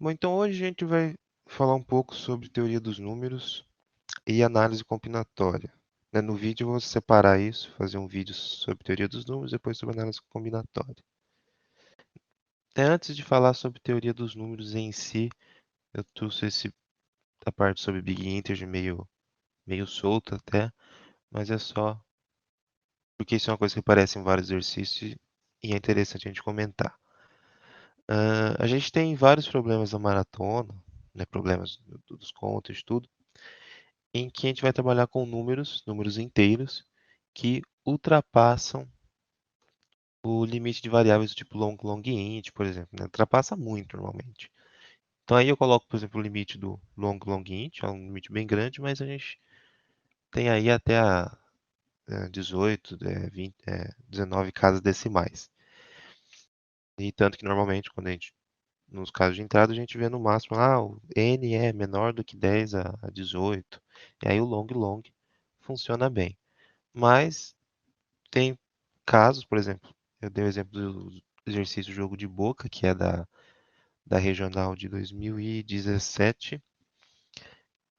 Bom, então hoje a gente vai falar um pouco sobre teoria dos números e análise combinatória. No vídeo eu vou separar isso, fazer um vídeo sobre teoria dos números, depois sobre análise combinatória. Antes de falar sobre teoria dos números em si, eu trouxe a parte sobre Big Integer meio solta até, mas é só porque isso é uma coisa que aparece em vários exercícios e é interessante a gente comentar. A gente tem vários problemas na maratona, né, problemas dos contos, tudo, em que a gente vai trabalhar com números inteiros, que ultrapassam o limite de variáveis do tipo long, long int, por exemplo, né? Ultrapassa muito normalmente. Então aí eu coloco, por exemplo, o limite do long, long int, é um limite bem grande, mas a gente tem aí até 18, 20, 19 casas decimais. E tanto que normalmente, nos casos de entrada, a gente vê no máximo, o n é menor do que 10 a 18. E aí o long, long funciona bem. Mas tem casos, por exemplo, eu dei o exemplo do exercício jogo de boca, que é da regional de 2017,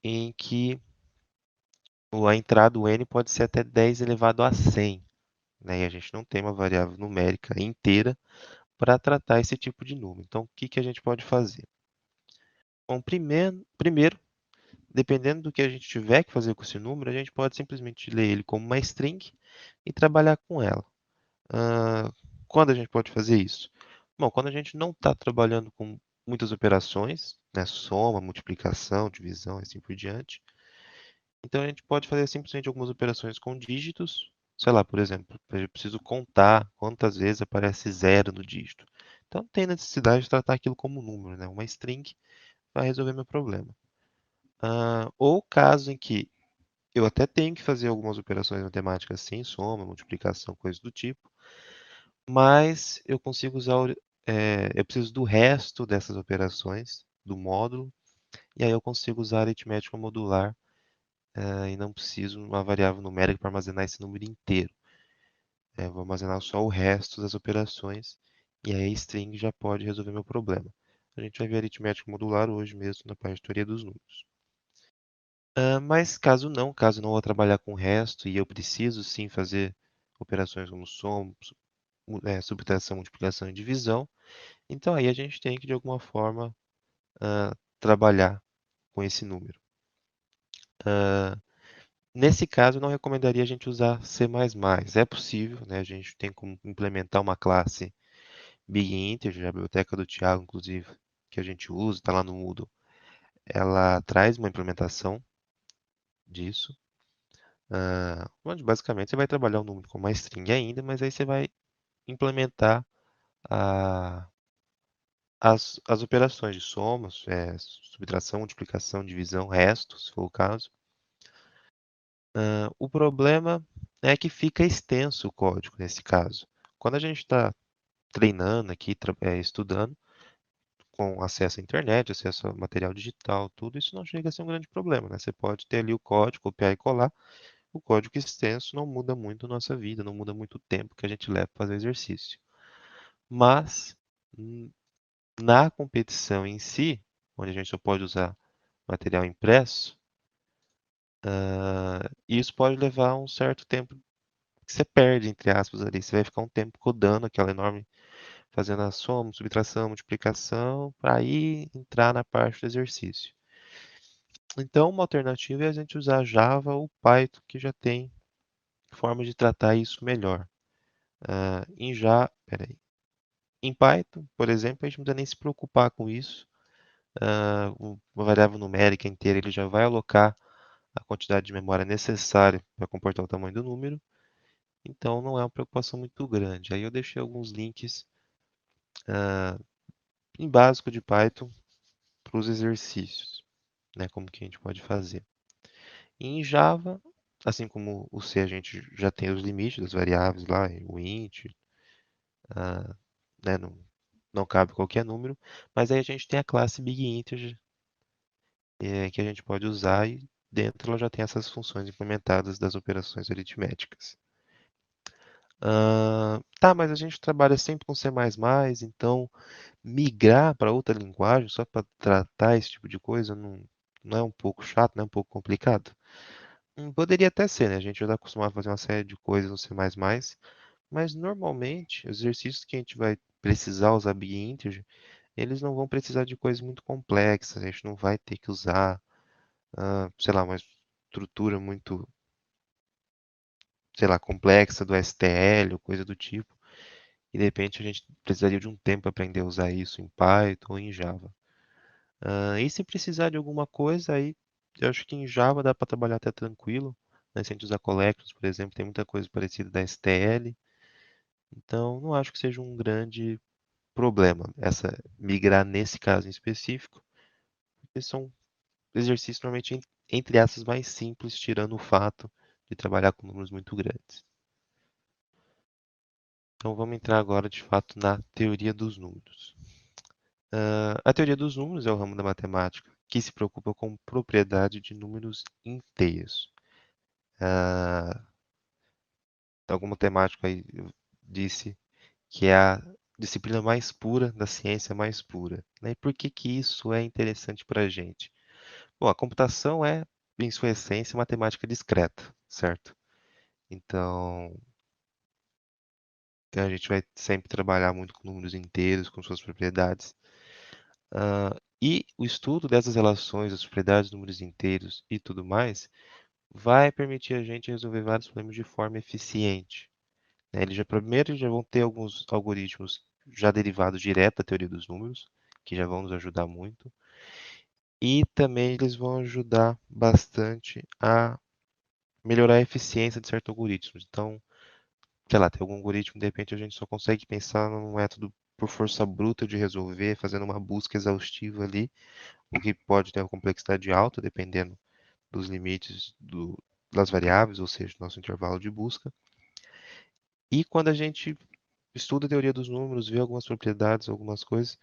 em que a entrada do n pode ser até 10 elevado a 100, né? E a gente não tem uma variável numérica inteira para tratar esse tipo de número. Então, o que que a gente pode fazer? Bom, primeiro, dependendo do que a gente tiver que fazer com esse número, a gente pode simplesmente ler ele como uma string e trabalhar com ela. Ah, quando a gente pode fazer isso? Bom, quando a gente não está trabalhando com muitas operações, né, soma, multiplicação, divisão, e assim por diante, então a gente pode fazer simplesmente algumas operações com dígitos. Sei lá, por exemplo, eu preciso contar quantas vezes aparece zero no dígito. Então, não tem necessidade de tratar aquilo como número, né? Uma string vai resolver meu problema. Ou caso em que eu até tenho que fazer algumas operações matemáticas sim, soma, multiplicação, coisas do tipo, mas eu consigo eu preciso do resto dessas operações, do módulo, e aí eu consigo usar a aritmética modular, e não preciso uma variável numérica para armazenar esse número inteiro. Eu vou armazenar só o resto das operações, e aí a string já pode resolver meu problema. A gente vai ver aritmética modular hoje mesmo na parte de teoria dos números. Mas caso não vou trabalhar com o resto e eu preciso sim fazer operações como soma, subtração, multiplicação e divisão, então aí a gente tem que de alguma forma trabalhar com esse número. Nesse caso, eu não recomendaria a gente usar C++. É possível, né? A gente tem como implementar uma classe Big Integer, a biblioteca do Thiago, inclusive, que a gente usa, está lá no Moodle. Ela traz uma implementação disso, onde basicamente você vai trabalhar o número com uma string ainda, mas aí você vai implementar a- as operações de soma, subtração, multiplicação, divisão, resto, se for o caso. O problema é que fica extenso o código nesse caso. Quando a gente está treinando aqui, estudando, com acesso à internet, acesso a material digital, tudo, isso não chega a ser um grande problema, né? Você pode ter ali o código, copiar e colar. O código extenso não muda muito a nossa vida, não muda muito o tempo que a gente leva para fazer exercício. Mas, na competição em si, onde a gente só pode usar material impresso, isso pode levar um certo tempo que você perde, entre aspas, ali. Você vai ficar um tempo codando aquela enorme, fazendo a soma, subtração, multiplicação, para aí entrar na parte do exercício. Então, uma alternativa é a gente usar Java ou Python, que já tem forma de tratar isso melhor. Peraí. Em Python, por exemplo, a gente não precisa nem se preocupar com isso. Uma variável numérica inteira, ele já vai alocar a quantidade de memória necessária para comportar o tamanho do número. Então, não é uma preocupação muito grande. Aí eu deixei alguns links em básico de Python para os exercícios, né, como que a gente pode fazer. E em Java, assim como o C, a gente já tem os limites das variáveis lá, o int, né, não cabe qualquer número, mas aí a gente tem a classe Big Integer, que a gente pode usar e dentro ela já tem essas funções implementadas das operações aritméticas. Tá, mas a gente trabalha sempre com C++, então migrar para outra linguagem só para tratar esse tipo de coisa não é um pouco chato, não é um pouco complicado? Poderia até ser, né? A gente já está acostumado a fazer uma série de coisas no C++, mas normalmente os exercícios que a gente vai precisar usar Big Integer, eles não vão precisar de coisas muito complexas, a gente não vai ter que usar, sei lá, uma estrutura muito, sei lá, complexa do STL ou coisa do tipo. E de repente a gente precisaria de um tempo para aprender a usar isso em Python ou em Java. E se precisar de alguma coisa, aí eu acho que em Java dá para trabalhar até tranquilo, né? Se a gente usar collectors, por exemplo, tem muita coisa parecida da STL. Então, não acho que seja um grande problema essa migrar nesse caso em específico, porque são exercícios normalmente entre aspas mais simples, tirando o fato de trabalhar com números muito grandes. Então, vamos entrar agora de fato na teoria dos números. A teoria dos números é o ramo da matemática que se preocupa com propriedade de números inteiros. Ah, algum matemático aí disse que é a disciplina mais pura da ciência mais pura, né? E por que que isso é interessante para a gente? Bom, a computação é, em sua essência, matemática discreta, certo? Então, a gente vai sempre trabalhar muito com números inteiros, com suas propriedades. E o estudo dessas relações, as propriedades de números inteiros e tudo mais, vai permitir a gente resolver vários problemas de forma eficiente, né? Primeiro, já vão ter alguns algoritmos já derivados direto da teoria dos números, que já vão nos ajudar muito. E também eles vão ajudar bastante a melhorar a eficiência de certos algoritmos. Então, sei lá, tem algum algoritmo, de repente a gente só consegue pensar num método por força bruta de resolver, fazendo uma busca exaustiva ali, o que pode ter uma complexidade alta, dependendo dos limites das variáveis, ou seja, do nosso intervalo de busca. E quando a gente estuda a teoria dos números, vê algumas propriedades, algumas coisas,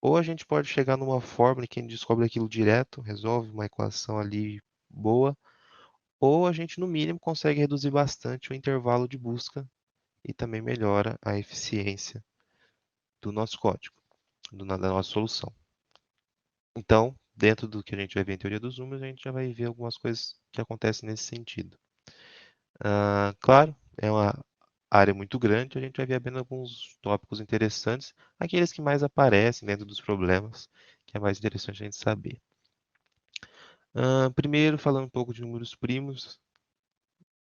ou a gente pode chegar numa fórmula que a gente descobre aquilo direto, resolve uma equação ali boa, ou a gente, no mínimo, consegue reduzir bastante o intervalo de busca e também melhora a eficiência do nosso código, da nossa solução. Então, dentro do que a gente vai ver em teoria dos números, a gente já vai ver algumas coisas que acontecem nesse sentido. Claro, é uma área muito grande, a gente vai ver apenas alguns tópicos interessantes, aqueles que mais aparecem dentro dos problemas, que é mais interessante a gente saber. Primeiro, falando um pouco de números primos,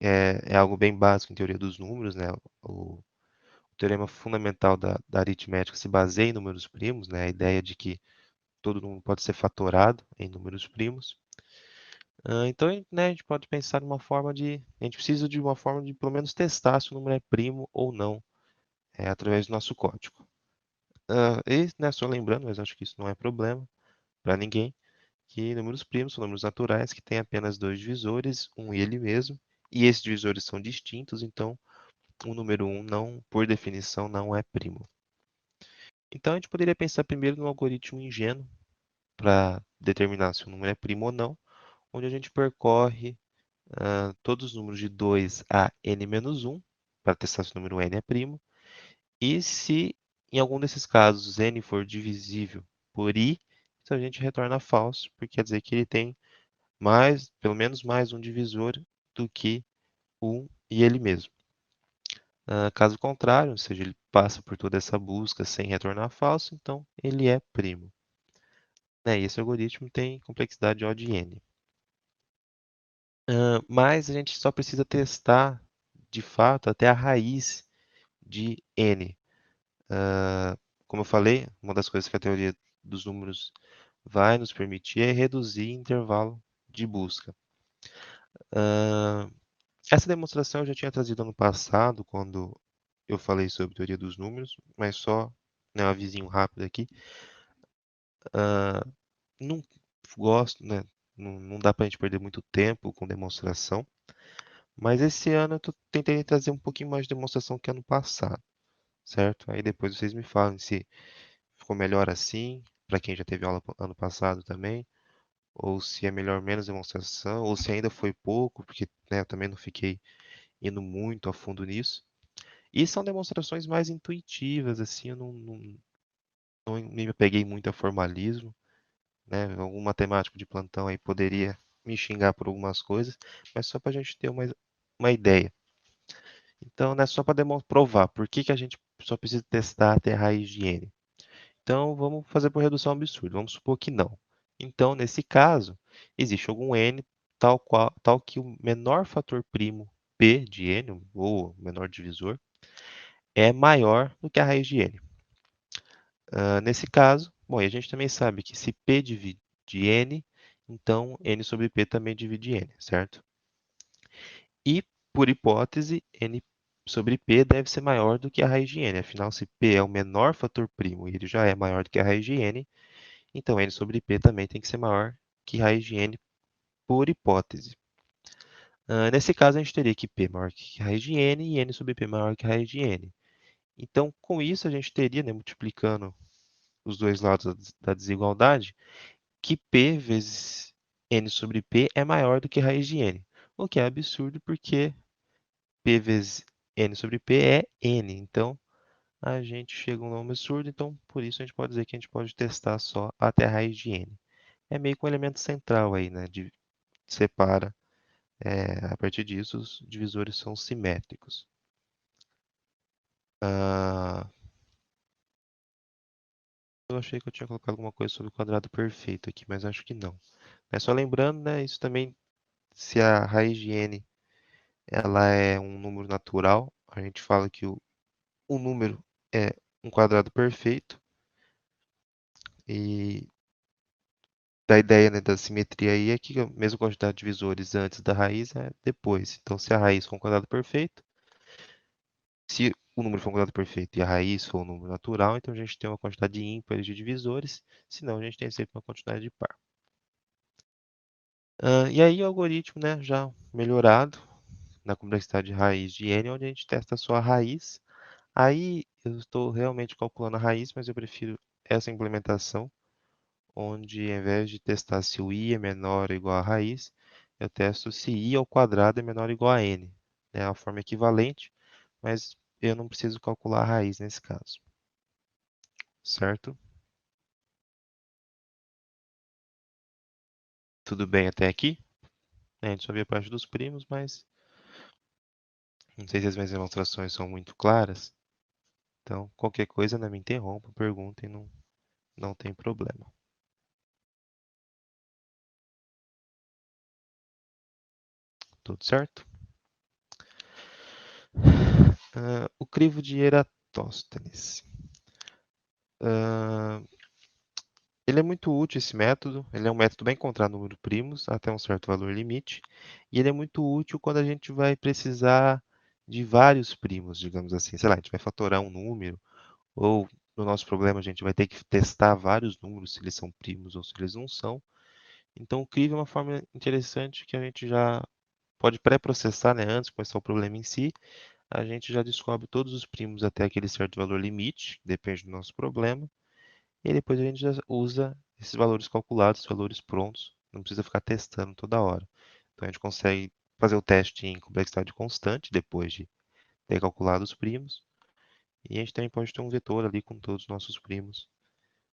é algo bem básico em teoria dos números, né? O teorema fundamental da aritmética se baseia em números primos, né? A ideia de que todo número pode ser fatorado em números primos. Então, né, a gente pode pensar numa forma de... A gente precisa de uma forma de, pelo menos, testar se o número é primo ou não, através do nosso código. E, né, só lembrando, mas acho que isso não é problema para ninguém, que números primos são números naturais que têm apenas dois divisores, um e ele mesmo, e esses divisores são distintos, então o número 1, não, por definição, não é primo. Então, a gente poderia pensar primeiro no algoritmo ingênuo para determinar se o número é primo ou não, onde a gente percorre todos os números de 2 a n-1 para testar se o número n é primo. E se em algum desses casos n for divisível por i, então a gente retorna falso, porque quer dizer que ele tem pelo menos mais um divisor do que 1 e ele mesmo. Caso contrário, ou seja, ele passa por toda essa busca sem retornar falso, então ele é primo. Né? E esse algoritmo tem complexidade O de n. Mas a gente só precisa testar, de fato, até a raiz de n. Como eu falei, uma das coisas que a teoria dos números vai nos permitir é reduzir o intervalo de busca. Essa demonstração eu já tinha trazido ano passado, quando eu falei sobre teoria dos números, mas só, né, um avisinho rápido aqui. Não gosto, né? Não dá para a gente perder muito tempo com demonstração, mas esse ano eu tentei trazer um pouquinho mais de demonstração que ano passado, certo? Aí depois vocês me falam se ficou melhor assim, para quem já teve aula ano passado também, ou se é melhor menos demonstração, ou se ainda foi pouco, porque, né, eu também não fiquei indo muito a fundo nisso. E são demonstrações mais intuitivas, assim, eu não me apeguei muito a formalismo, né? Algum matemático de plantão aí poderia me xingar por algumas coisas, mas só para a gente ter uma ideia. Então, né, só para provar por que que a gente só precisa testar até a raiz de n. Então, vamos fazer por redução absurda. Vamos supor que não. Então, nesse caso, existe algum n tal que o menor fator primo p de n, ou o menor divisor, é maior do que a raiz de n. Nesse caso, bom, e a gente também sabe que se p divide n, então n sobre p também divide n, certo? E, por hipótese, n sobre p deve ser maior do que a raiz de n. Afinal, se p é o menor fator primo e ele já é maior do que a raiz de n, então n sobre p também tem que ser maior que raiz de n por hipótese. Nesse caso, a gente teria que p maior que raiz de n e n sobre p maior que raiz de n. Então, com isso, a gente teria, né, multiplicando os dois lados da desigualdade, que p vezes n sobre p é maior do que raiz de n. O que é absurdo porque p vezes n sobre p é n. Então, a gente chega a um número absurdo. Então, por isso, a gente pode dizer que a gente pode testar só até a raiz de n. É meio que um elemento central aí, né? Separa. A partir disso, os divisores são simétricos. Ah, eu achei que eu tinha colocado alguma coisa sobre o quadrado perfeito aqui, mas acho que não. É só lembrando, né? Isso também, se a raiz de n ela é um número natural, a gente fala que o número é um quadrado perfeito. E da ideia, né, da simetria aí é que a mesma quantidade de divisores antes da raiz é depois. Então, se a raiz for um quadrado perfeito, se o número for um quadrado perfeito e a raiz for um número natural, então a gente tem uma quantidade ímpar de divisores, senão a gente tem sempre uma quantidade de par. E aí o algoritmo, né, já melhorado na complexidade de raiz de n, onde a gente testa só a raiz. Aí eu estou realmente calculando a raiz, mas eu prefiro essa implementação, onde ao invés de testar se o i é menor ou igual a raiz, eu testo se i ao quadrado é menor ou igual a n. É uma forma equivalente, mas eu não preciso calcular a raiz nesse caso, certo? Tudo bem até aqui? A gente só viu a parte dos primos, mas não sei se as minhas demonstrações são muito claras. Então, qualquer coisa, né, me interrompa, perguntem, não tem problema. Tudo certo? O crivo de Eratóstenes. Ah, ele é muito útil, esse método. Ele é um método bem encontrar número primos até um certo valor limite. E ele é muito útil quando a gente vai precisar de vários primos, digamos assim. Sei lá, a gente vai fatorar um número, ou no nosso problema a gente vai ter que testar vários números, se eles são primos ou se eles não são. Então, o crivo é uma forma interessante que a gente já pode pré-processar, né, antes de começar o problema em si. A gente já descobre todos os primos até aquele certo valor limite, depende do nosso problema. E depois a gente já usa esses valores calculados, esses valores prontos. Não precisa ficar testando toda hora. Então a gente consegue fazer o teste em complexidade constante depois de ter calculado os primos. E a gente também pode ter um vetor ali com todos os nossos primos,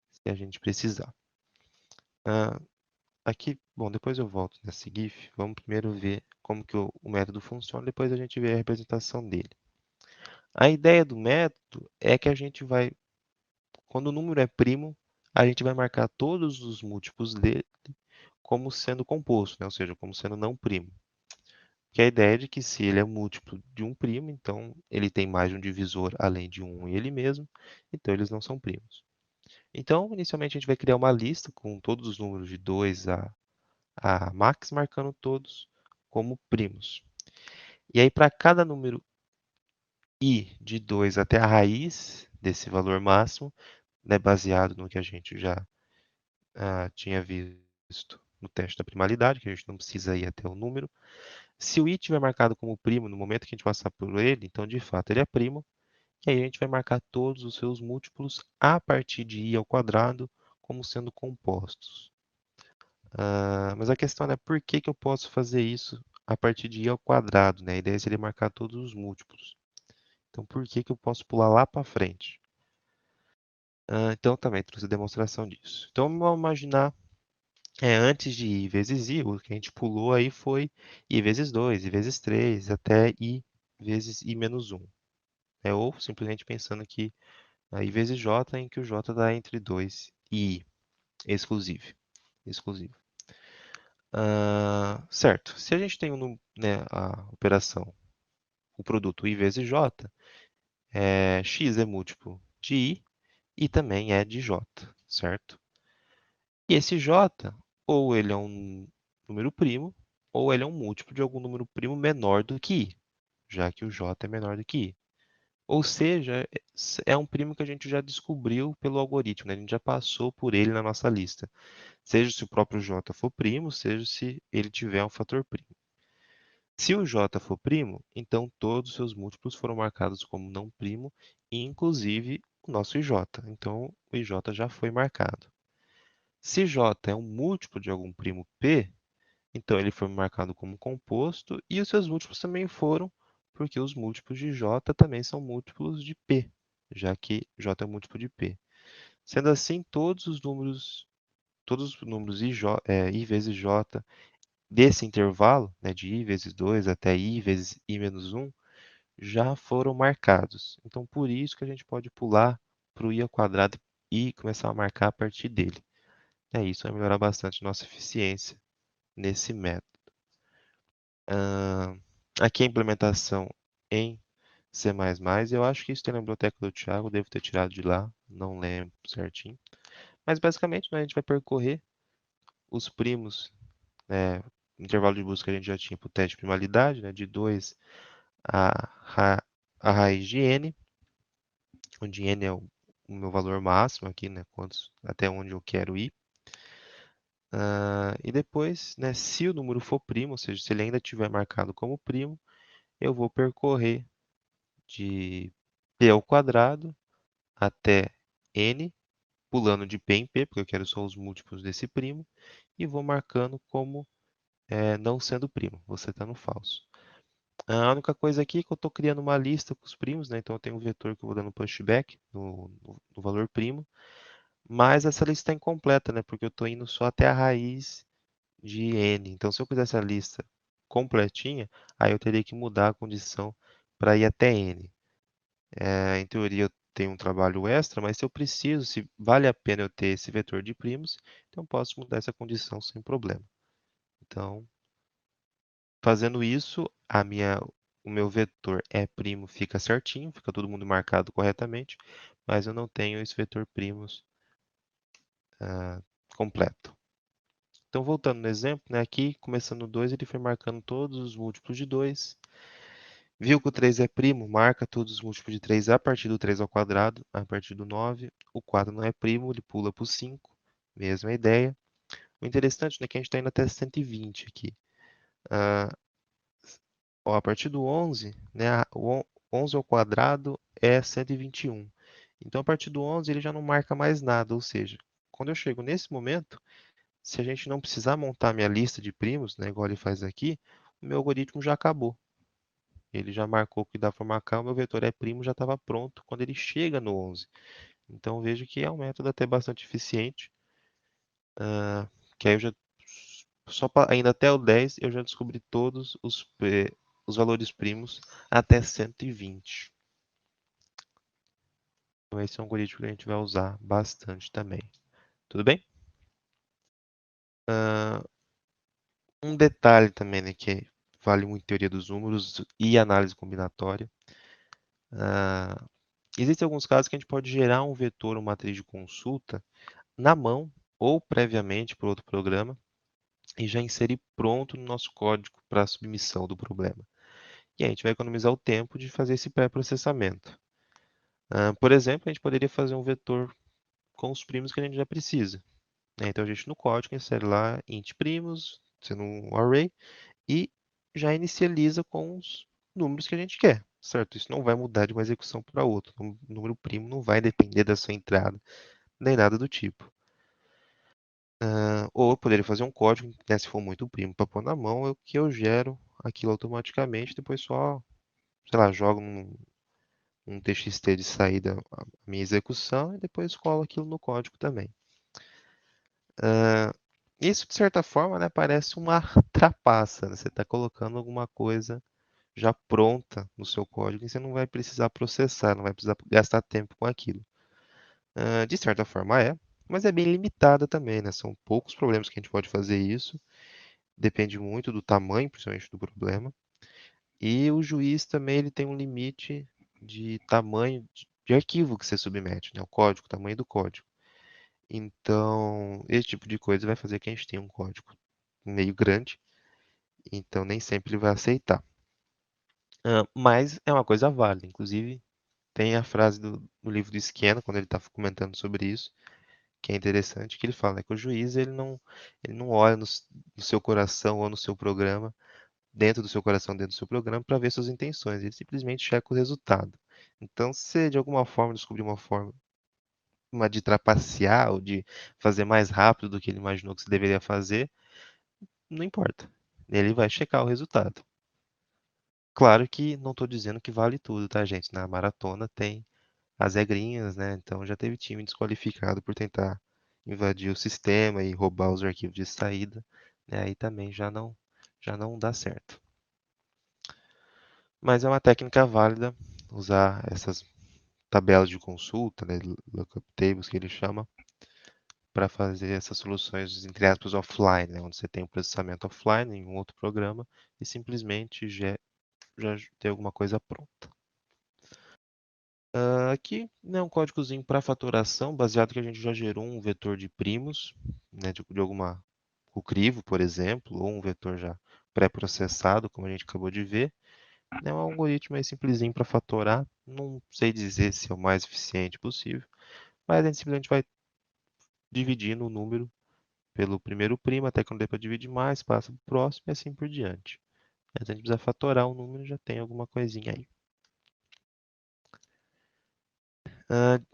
se a gente precisar. Ah, aqui, bom, depois eu volto nesse GIF. Vamos primeiro ver como que o método funciona, depois a gente vê a representação dele. A ideia do método é que a gente vai, quando o número é primo, a gente vai marcar todos os múltiplos dele como sendo composto, né? Ou seja, como sendo não primo. Que é a ideia de que se ele é múltiplo de um primo, então ele tem mais de um divisor além de um e ele mesmo, então eles não são primos. Então, inicialmente a gente vai criar uma lista com todos os números de 2 a max, marcando todos como primos. E aí, para cada número i de 2 até a raiz desse valor máximo, né, baseado no que a gente já tinha visto no teste da primalidade, que a gente não precisa ir até o número. Se o i estiver marcado como primo no momento que a gente passar por ele, então de fato ele é primo. E aí a gente vai marcar todos os seus múltiplos a partir de i ao quadrado como sendo compostos. Mas a questão é por que que eu posso fazer isso a partir de i ao quadrado, né? A ideia seria marcar todos os múltiplos. Então, por que que eu posso pular lá para frente? Então, também trouxe a demonstração disso. Então, vamos imaginar, antes de i vezes i, o que a gente pulou aí foi i vezes 2, i vezes 3, até i vezes i menos 1. Ou simplesmente pensando que i vezes j, em que o j dá entre 2 e i, exclusivo. Exclusivo. Certo. Se a gente tem a operação, o produto i vezes j, x é múltiplo de i e também é de j, certo? E esse j, ou ele é um número primo, ou ele é um múltiplo de algum número primo menor do que i, já que o j é menor do que i. Ou seja, é um primo que a gente já descobriu pelo algoritmo, né? A gente já passou por ele na nossa lista. Seja se o próprio j for primo, seja se ele tiver um fator primo. Se o j for primo, então todos os seus múltiplos foram marcados como não primo, inclusive o nosso ij. Então, o ij já foi marcado. Se j é um múltiplo de algum primo p, então ele foi marcado como composto e os seus múltiplos também foram, porque os múltiplos de j também são múltiplos de p, já que j é um múltiplo de p. Sendo assim, todos os números i vezes j desse intervalo, né, de i vezes 2 até i vezes i menos 1, já foram marcados. Então, por isso que a gente pode pular para o i ao quadrado e começar a marcar a partir dele. Isso vai melhorar bastante nossa eficiência nesse método. Aqui a implementação em C++, eu acho que isso tem na biblioteca do Thiago, devo ter tirado de lá, não lembro certinho. Mas basicamente, né, a gente vai percorrer os primos, né, intervalo de busca a gente já tinha para o teste de primalidade, né, de 2 a raiz de n, onde n é o meu valor máximo aqui, né, até onde eu quero ir. E depois, né, se o número for primo, ou seja, se ele ainda estiver marcado como primo, eu vou percorrer de p ao quadrado até n, pulando de p em p, porque eu quero só os múltiplos desse primo, e vou marcando como não sendo primo, vou setando falso. A única coisa aqui é que eu estou criando uma lista com os primos, né? Então eu tenho um vetor que eu vou dando pushback no valor primo, mas essa lista está incompleta, né? Porque eu estou indo só até a raiz de n. Então, se eu quisesse a lista completinha, aí eu teria que mudar a condição para ir até n. Em teoria, eu tenho um trabalho extra, mas se eu preciso, se vale a pena eu ter esse vetor de primos, então eu posso mudar essa condição sem problema. Então, fazendo isso, o meu vetor é primo fica certinho, fica todo mundo marcado corretamente, mas eu não tenho esse vetor primos completo. Então, voltando no exemplo, né, aqui, começando no 2, ele foi marcando todos os múltiplos de 2. Viu que o 3 é primo, marca todos os múltiplos de 3 a partir do 3 ao quadrado, a partir do 9. O 4 não é primo, ele pula para o 5. Mesma ideia. O interessante é que a gente está indo até 120 aqui. A partir do 11, né, o 11 ao quadrado é 121. Então, a partir do 11, ele já não marca mais nada. Ou seja, quando eu chego nesse momento, se a gente não precisar montar minha lista de primos, né, igual ele faz aqui, o meu algoritmo já acabou. Ele já marcou o que dá para marcar, o meu vetor é primo já estava pronto quando ele chega no 11. Então vejo que é um método até bastante eficiente, que aí eu já ainda até o 10 eu já descobri todos os valores primos até 120. Então esse é um algoritmo que a gente vai usar bastante também. Tudo bem? Um detalhe também, né, que vale muito em teoria dos números e análise combinatória. Existem alguns casos que a gente pode gerar um vetor, uma matriz de consulta, na mão ou previamente por outro programa e já inserir pronto no nosso código para a submissão do problema. E aí a gente vai economizar o tempo de fazer esse pré-processamento. Por exemplo, a gente poderia fazer um vetor com os primos que a gente já precisa, né? Então a gente no código insere lá int primos, sendo um array, e já inicializa com os números que a gente quer, certo? Isso não vai mudar de uma execução para outra. O número primo não vai depender da sua entrada, nem nada do tipo. Ou eu poderia fazer um código, né, se for muito primo para pôr na mão, que eu gero aquilo automaticamente, depois só, sei lá, jogo um TXT de saída à minha execução e depois colo aquilo no código também. Isso, de certa forma, né, parece uma trapaça, né? Você está colocando alguma coisa já pronta no seu código e você não vai precisar processar, não vai precisar gastar tempo com aquilo. De certa forma é, mas é bem limitada também, né? São poucos problemas que a gente pode fazer isso, depende muito do tamanho, principalmente do problema. E o juiz também ele tem um limite de tamanho de arquivo que você submete, né? O código, o tamanho do código. Então, esse tipo de coisa vai fazer que a gente tenha um código meio grande, então nem sempre ele vai aceitar. Mas é uma coisa válida. Inclusive, tem a frase do livro do Skinner, quando ele está comentando sobre isso, que é interessante, que ele fala, né, que o juiz ele não olha no seu coração ou no seu programa, dentro do seu coração, dentro do seu programa, para ver suas intenções. Ele simplesmente checa o resultado. Então, se você de alguma forma descobrir uma forma de trapacear ou de fazer mais rápido do que ele imaginou que você deveria fazer, não importa. Ele vai checar o resultado. Claro que não estou dizendo que vale tudo, tá, gente? Na maratona tem as regrinhas, né? Então já teve time desqualificado por tentar invadir o sistema e roubar os arquivos de saída, né? Aí também já não dá certo. Mas é uma técnica válida usar essas tabelas de consulta, né? Lookup tables que ele chama, para fazer essas soluções, entre aspas, offline, né? Onde você tem um processamento offline em um outro programa e simplesmente já tem alguma coisa pronta. Aqui, né, um códigozinho para fatoração, baseado que a gente já gerou um vetor de primos, né, de alguma o crivo, por exemplo, ou um vetor já pré-processado, como a gente acabou de ver. É um algoritmo aí simplesinho para fatorar. Não sei dizer se é o mais eficiente possível, mas a gente simplesmente vai dividindo o número pelo primeiro primo, até que não dê para dividir mais, passa para o próximo e assim por diante. Mas a gente precisa fatorar o número, já tem alguma coisinha aí.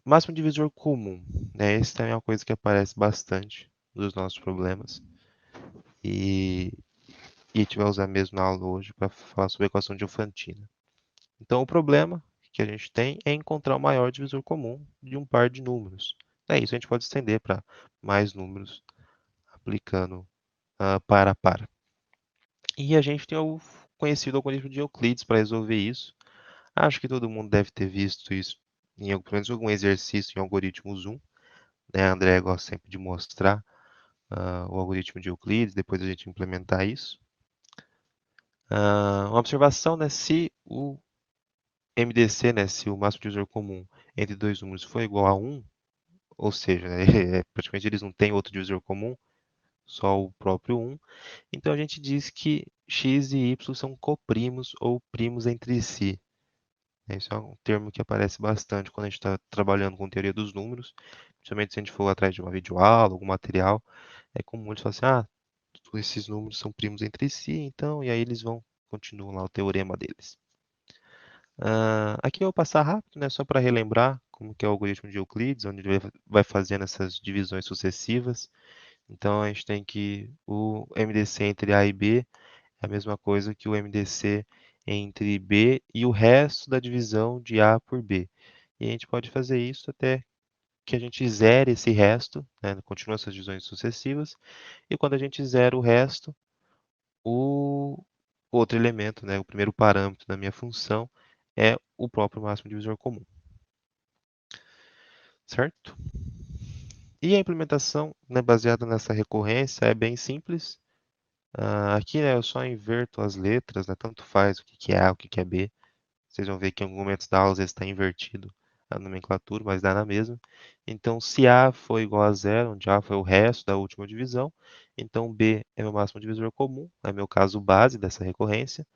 Máximo divisor comum, né? Esse também é uma coisa que aparece bastante nos nossos problemas. E, a gente vai usar mesmo na aula hoje para falar sobre a equação de Diofantina. Então, o problema que a gente tem é encontrar o maior divisor comum de um par de números. É isso, a gente pode estender para mais números aplicando para a para. E a gente tem o conhecido algoritmo de Euclides para resolver isso. Acho que todo mundo deve ter visto isso em pelo menos algum exercício em algoritmos 1. Né? A André gosta sempre de mostrar o algoritmo de Euclides, depois a gente implementar isso. Uma observação, né? Se o MDC, né, se o máximo divisor comum entre dois números for igual a 1, ou seja, né, praticamente eles não têm outro divisor comum, só o próprio 1, então a gente diz que x e y são coprimos ou primos entre si. Isso é um termo que aparece bastante quando a gente está trabalhando com teoria dos números, principalmente se a gente for atrás de uma videoaula, algum material, é comum eles falarem assim, esses números são primos entre si, então, e aí eles continuam lá o teorema deles. Aqui eu vou passar rápido, né, só para relembrar como que é o algoritmo de Euclides, onde ele vai fazendo essas divisões sucessivas. Então, a gente tem que o MDC entre A e B é a mesma coisa que o MDC entre B e o resto da divisão de A por B. E a gente pode fazer isso até que a gente zere esse resto, né, continua essas divisões sucessivas, e quando a gente zera o resto, o outro elemento, né, o primeiro parâmetro da minha função é o próprio máximo divisor comum, certo? E a implementação, né, baseada nessa recorrência é bem simples. Aqui, né, eu só inverto as letras, né, tanto faz o que que é A, o que que é B. Vocês vão ver que em alguns momentos da aula às vezes está invertido a nomenclatura, mas dá na mesma. Então, se A for igual a zero, onde A foi o resto da última divisão, então B é meu máximo divisor comum, é meu caso base dessa recorrência.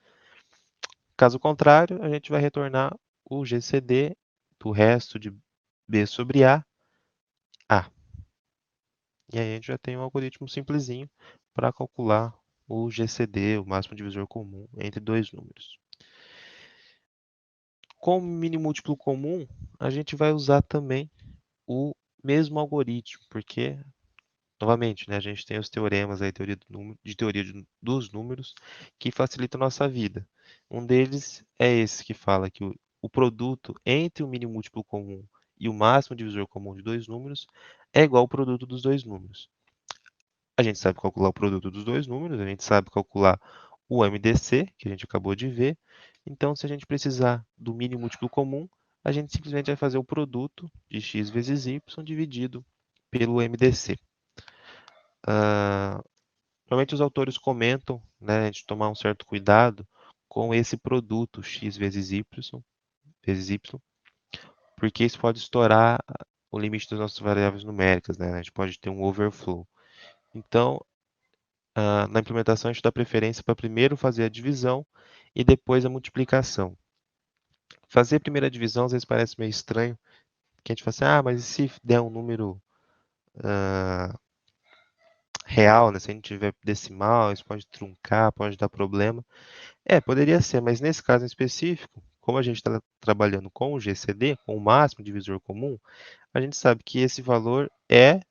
Caso contrário, a gente vai retornar o GCD do resto de B sobre A, A. E aí a gente já tem um algoritmo simplesinho para calcular o GCD, o máximo divisor comum, entre dois números. Como mini múltiplo comum, a gente vai usar também o mesmo algoritmo, porque, novamente, né, a gente tem os teoremas aí, dos números, que facilitam a nossa vida. Um deles é esse que fala que o produto entre o mínimo múltiplo comum e o máximo divisor comum de dois números é igual ao produto dos dois números. A gente sabe calcular o produto dos dois números, a gente sabe calcular o MDC, que a gente acabou de ver. Então, se a gente precisar do mínimo múltiplo comum, a gente simplesmente vai fazer o produto de x vezes y dividido pelo MDC. Normalmente os autores comentam, né, a gente tomar um certo cuidado com esse produto x vezes y, porque isso pode estourar o limite das nossas variáveis numéricas, né? A gente pode ter um overflow. Então, na implementação, a gente dá preferência para primeiro fazer a divisão e depois a multiplicação. Fazer a primeira divisão às vezes parece meio estranho, que a gente fala assim, mas e se der um número real, né? Se a gente tiver decimal, isso pode truncar, pode dar problema. Poderia ser, mas nesse caso em específico, como a gente está trabalhando com o GCD, com o máximo divisor comum, a gente sabe que esse valor é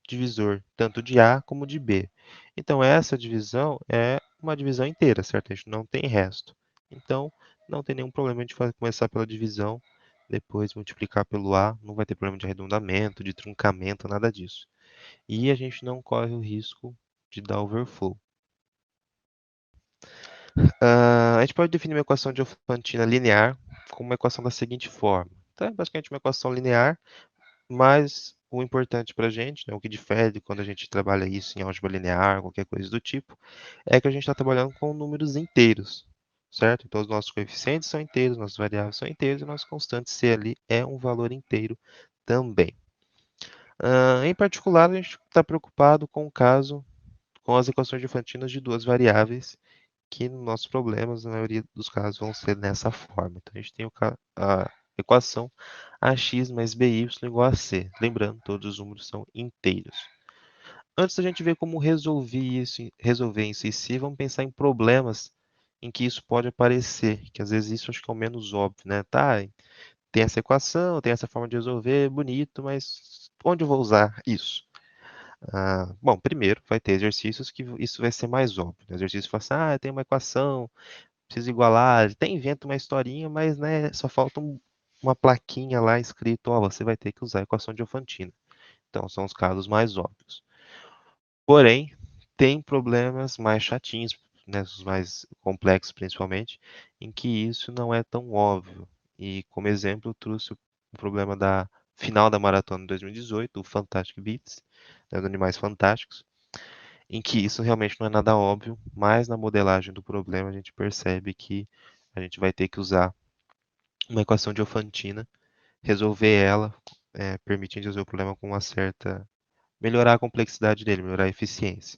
divisor tanto de A como de B. Então, essa divisão é uma divisão inteira, certo? A gente não tem resto. Então, não tem nenhum problema de começar pela divisão, depois multiplicar pelo A, não vai ter problema de arredondamento, de truncamento, nada disso. E a gente não corre o risco de dar overflow. A gente pode definir uma equação de Diofantina linear como uma equação da seguinte forma. Então, é basicamente uma equação linear, mas o importante para a gente, né, o que difere quando a gente trabalha isso em álgebra linear, qualquer coisa do tipo, é que a gente está trabalhando com números inteiros, certo? Então, os nossos coeficientes são inteiros, nossas variáveis são inteiros e nosso constante C ali é um valor inteiro também. Em particular, a gente está preocupado com o caso, com as equações Diofantinas de duas variáveis, que nos nossos problemas, na maioria dos casos, vão ser dessa forma. Então, a gente tem a equação ax mais by igual a c. Lembrando, todos os números são inteiros. Antes da gente ver como resolver isso em si, vamos pensar em problemas em que isso pode aparecer, que às vezes isso acho que é o menos óbvio, né? Tá, tem essa equação, tem essa forma de resolver, bonito, mas onde eu vou usar isso? Bom, primeiro vai ter exercícios que isso vai ser mais óbvio. Né? Exercício fala assim, tem uma equação, preciso igualar, até inventa uma historinha, mas né, só falta uma plaquinha lá escrito, você vai ter que usar a equação de Diofantina. Então, são os casos mais óbvios. Porém, tem problemas mais chatinhos, né, os mais complexos principalmente, em que isso não é tão óbvio. E como exemplo, eu trouxe o problema da final da maratona de 2018, o Fantastic Beasts, né, dos Animais Fantásticos, em que isso realmente não é nada óbvio, mas na modelagem do problema a gente percebe que a gente vai ter que usar uma equação de Diofantina, resolver ela, permitindo resolver o problema com uma certa... melhorar a complexidade dele, melhorar a eficiência.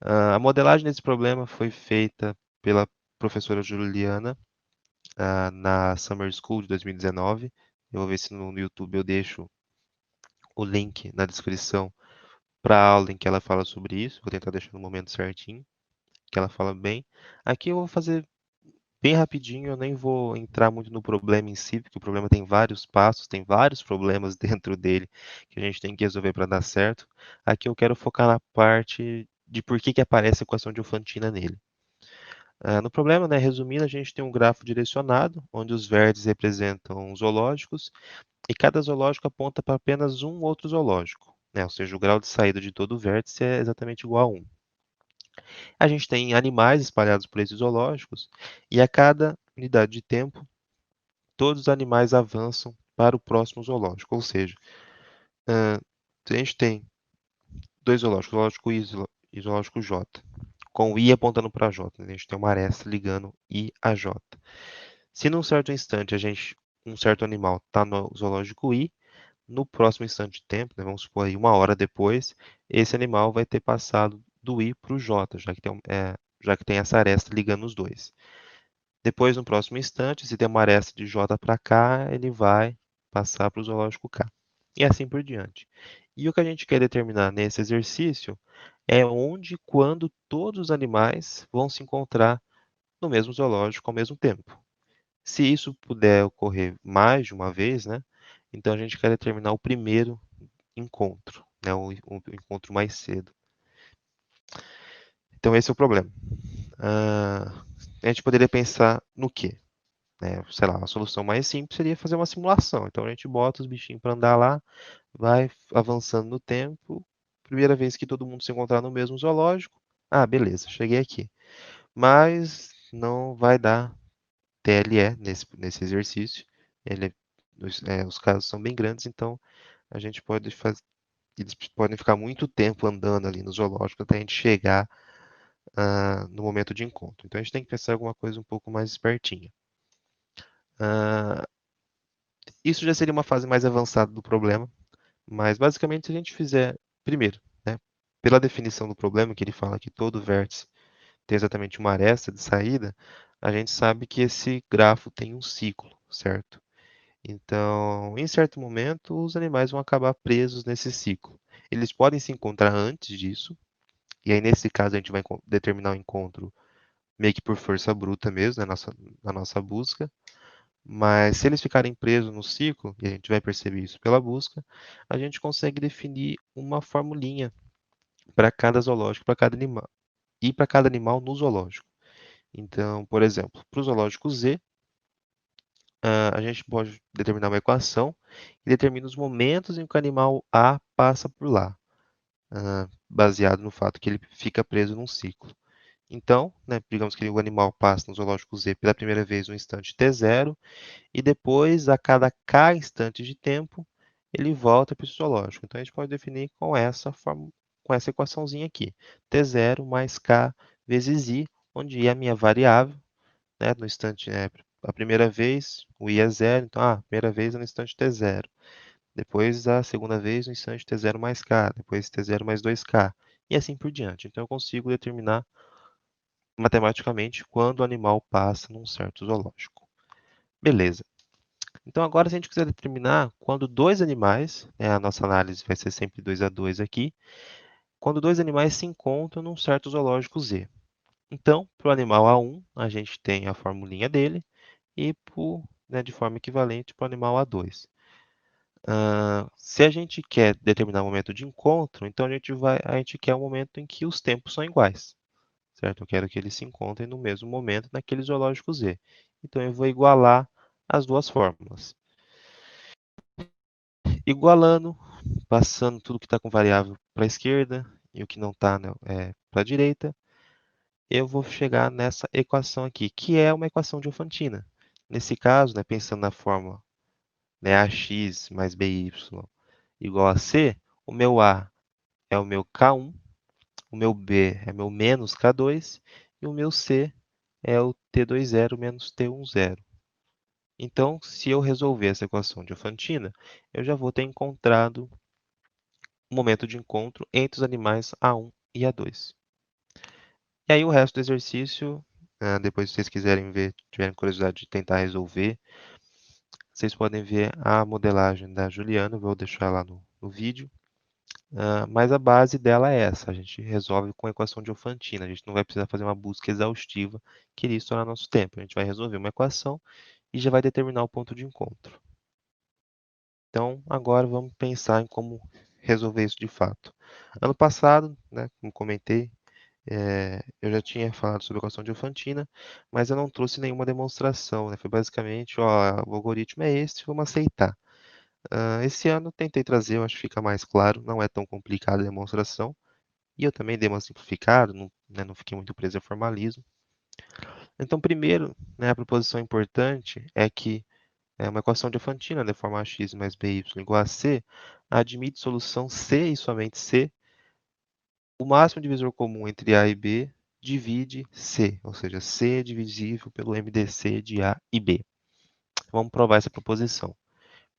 A modelagem desse problema foi feita pela professora Juliana na Summer School de 2019. Eu vou ver se no YouTube eu deixo o link na descrição para a aula em que ela fala sobre isso. Vou tentar deixar no momento certinho, que ela fala bem. Aqui eu vou fazer bem rapidinho, eu nem vou entrar muito no problema em si, porque o problema tem vários passos, tem vários problemas dentro dele que a gente tem que resolver para dar certo. Aqui eu quero focar na parte de por que aparece a equação de Diofantina nele. No problema, né, resumindo, a gente tem um grafo direcionado, onde os vértices representam zoológicos, e cada zoológico aponta para apenas um outro zoológico, né? Ou seja, o grau de saída de todo vértice é exatamente igual a 1. A gente tem animais espalhados por esses zoológicos, e a cada unidade de tempo, todos os animais avançam para o próximo zoológico. Ou seja, a gente tem dois zoológicos, zoológico I e zoológico J, com o I apontando para J. Né? A gente tem uma aresta ligando I a J. Se num certo instante um certo animal está no zoológico I, no próximo instante de tempo, né, vamos supor aí 1 hora depois, esse animal vai ter passado do I para o J, já que tem essa aresta ligando os dois. Depois, no próximo instante, se tem uma aresta de J para K, ele vai passar para o zoológico K. E assim por diante. E o que a gente quer determinar nesse exercício é onde e quando todos os animais vão se encontrar no mesmo zoológico ao mesmo tempo. Se isso puder ocorrer mais de uma vez, né, então a gente quer determinar o primeiro encontro, né, o encontro mais cedo. Então esse é o problema. A gente poderia pensar no quê? né, sei lá, a solução mais simples seria fazer uma simulação. Então a gente bota os bichinhos para andar lá, vai avançando no tempo. Primeira vez que todo mundo se encontrar no mesmo zoológico, ah, beleza, cheguei aqui. Mas não vai dar TLE nesse exercício. Ele, os casos são bem grandes, então a gente pode fazer, eles podem ficar muito tempo andando ali no zoológico até a gente chegar no momento de encontro. Então a gente tem que pensar em alguma coisa um pouco mais espertinha. Ah, isso já seria uma fase mais avançada do problema, mas basicamente se a gente fizer primeiro, né, pela definição do problema, que ele fala que todo vértice tem exatamente uma aresta de saída, a gente sabe que esse grafo tem um ciclo, certo? Então, em certo momento, os animais vão acabar presos nesse ciclo. Eles podem se encontrar antes disso, e aí nesse caso a gente vai determinar o encontro meio que por força bruta mesmo, na nossa busca. Mas se eles ficarem presos no ciclo, e a gente vai perceber isso pela busca, a gente consegue definir uma formulinha para cada zoológico, para cada animal, e para cada animal no zoológico. Então, por exemplo, para o zoológico Z, a gente pode determinar uma equação que determina os momentos em que o animal A passa por lá, baseado no fato que ele fica preso num ciclo. Então, né, digamos que o animal passa no zoológico Z pela primeira vez no instante t0, e depois, a cada k instantes de tempo, ele volta para o zoológico. Então, a gente pode definir com essa equaçãozinha aqui, t0 mais k vezes i, onde i é a minha variável, né, no instante, a primeira vez, o i é zero, então, a primeira vez é no instante t0. Depois, a segunda vez, no instante t0 mais k, depois t0 mais 2k, e assim por diante. Então, eu consigo determinar matematicamente quando o animal passa num certo zoológico. Beleza. Então, agora, se a gente quiser determinar quando dois animais, né, a nossa análise vai ser sempre 2 a 2 aqui, quando dois animais se encontram num certo zoológico Z. Então, para o animal A1, a gente tem a formulinha dele, e né, de forma equivalente para o animal A2. Se a gente quer determinar o momento de encontro, então a gente quer o momento em que os tempos são iguais, certo? Eu quero que eles se encontrem no mesmo momento naquele zoológico Z. Então, eu vou igualar as duas fórmulas. Igualando, passando tudo que está com variável para a esquerda e o que não está, né, para a direita, eu vou chegar nessa equação aqui, que é uma equação de Diofantina. Nesse caso, né, pensando na fórmula, né, ax mais by igual a c, o meu a é o meu k1, o meu b é meu menos k2 e o meu c é o t20 menos t10. Então, se eu resolver essa equação de Diofantina, eu já vou ter encontrado o momento de encontro entre os animais A1 e A2. E aí o resto do exercício, depois se vocês quiserem ver, tiverem curiosidade de tentar resolver, vocês podem ver a modelagem da Juliana, eu vou deixar lá no vídeo. Mas a base dela é essa, a gente resolve com a equação de Diofantina, a gente não vai precisar fazer uma busca exaustiva, que iria estourar nosso tempo. A gente vai resolver uma equação e já vai determinar o ponto de encontro. Então, agora vamos pensar em como resolver isso de fato. Ano passado, né, como comentei, eu já tinha falado sobre a equação de Diofantina, mas eu não trouxe nenhuma demonstração, né? Foi basicamente, ó, o algoritmo é esse, vamos aceitar. Esse ano eu tentei trazer, eu acho que fica mais claro, não é tão complicada a demonstração, e eu também dei uma simplificada, não, né, não fiquei muito preso ao formalismo. Então, primeiro, né, a proposição importante é que uma equação Diofantina de forma x mais by igual a c admite solução c e somente c. O máximo divisor comum entre A e B divide C, ou seja, C é divisível pelo MDC de A e B. Vamos provar essa proposição.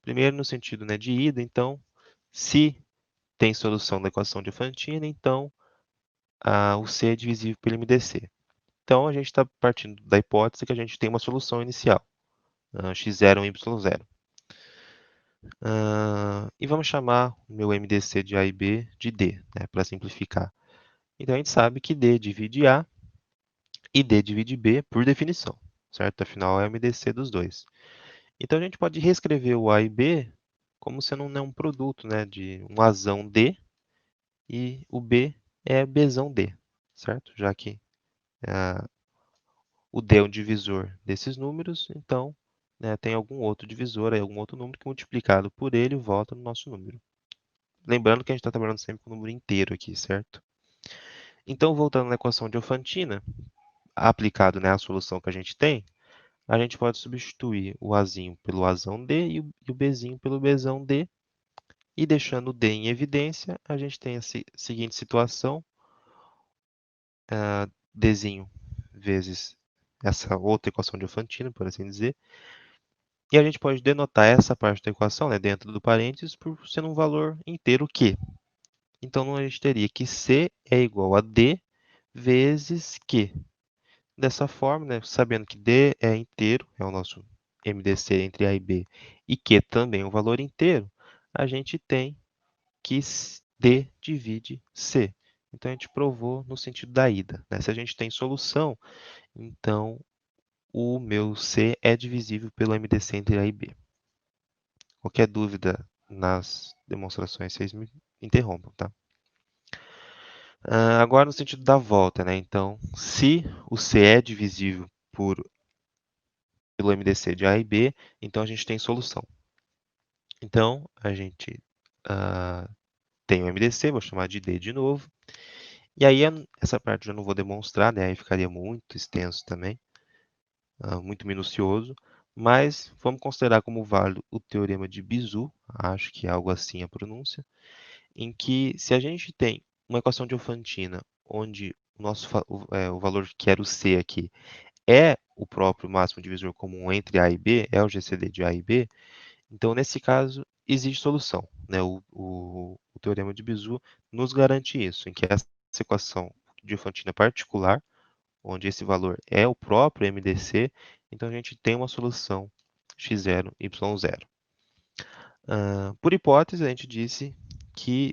Primeiro, no sentido, né, de ida, então, se tem solução da equação de Diofantina, então o C é divisível pelo MDC. Então, a gente está partindo da hipótese que a gente tem uma solução inicial, x0 e y0. E vamos chamar o meu MDC de A e B de D, né, para simplificar. Então, a gente sabe que D divide A e D divide B por definição, certo? Afinal, é o MDC dos dois. Então, a gente pode reescrever o A e B como sendo um produto, né, de um Azão D e o B é Bzão D, certo? Já que o D é um divisor desses números, então, né, tem algum outro divisor, aí, algum outro número que multiplicado por ele volta no nosso número. Lembrando que a gente está trabalhando sempre com o número inteiro aqui, certo? Então, voltando na equação de Diofantina, aplicado, né, a solução que a gente pode substituir o Azinho pelo Azão D e o Bzinho pelo Bzão D. E deixando o D em evidência, a gente tem a seguinte situação. Dzinho vezes essa outra equação de Diofantina, por assim dizer. E a gente pode denotar essa parte da equação, né, dentro do parênteses, por sendo um valor inteiro Q. Então, a gente teria que C é igual a D vezes Q. Dessa forma, né, sabendo que D é inteiro, é o nosso MDC entre A e B, e Q também é um valor inteiro, a gente tem que D divide C. Então, a gente provou no sentido da ida, né? Se a gente tem solução, então o meu C é divisível pelo MDC entre A e B. Qualquer dúvida nas demonstrações, vocês me interrompam, tá? Agora no sentido da volta, né? Então, se o C é divisível pelo MDC de A e B, então a gente tem solução. Então, a gente tem o MDC, vou chamar de D de novo. E aí, essa parte eu não vou demonstrar, né? Aí ficaria muito extenso também, muito minucioso. Mas vamos considerar como válido o teorema de Bezout, acho que é algo assim a pronúncia, em que se a gente tem uma equação de Diofantina, onde o valor que era o C aqui é o próprio máximo divisor comum entre A e B, é o GCD de A e B, então nesse caso existe solução, né? O teorema de Bezout nos garante isso, em que essa equação de Diofantina particular, onde esse valor é o próprio MDC, então a gente tem uma solução x0, y0. Por hipótese, a gente disse que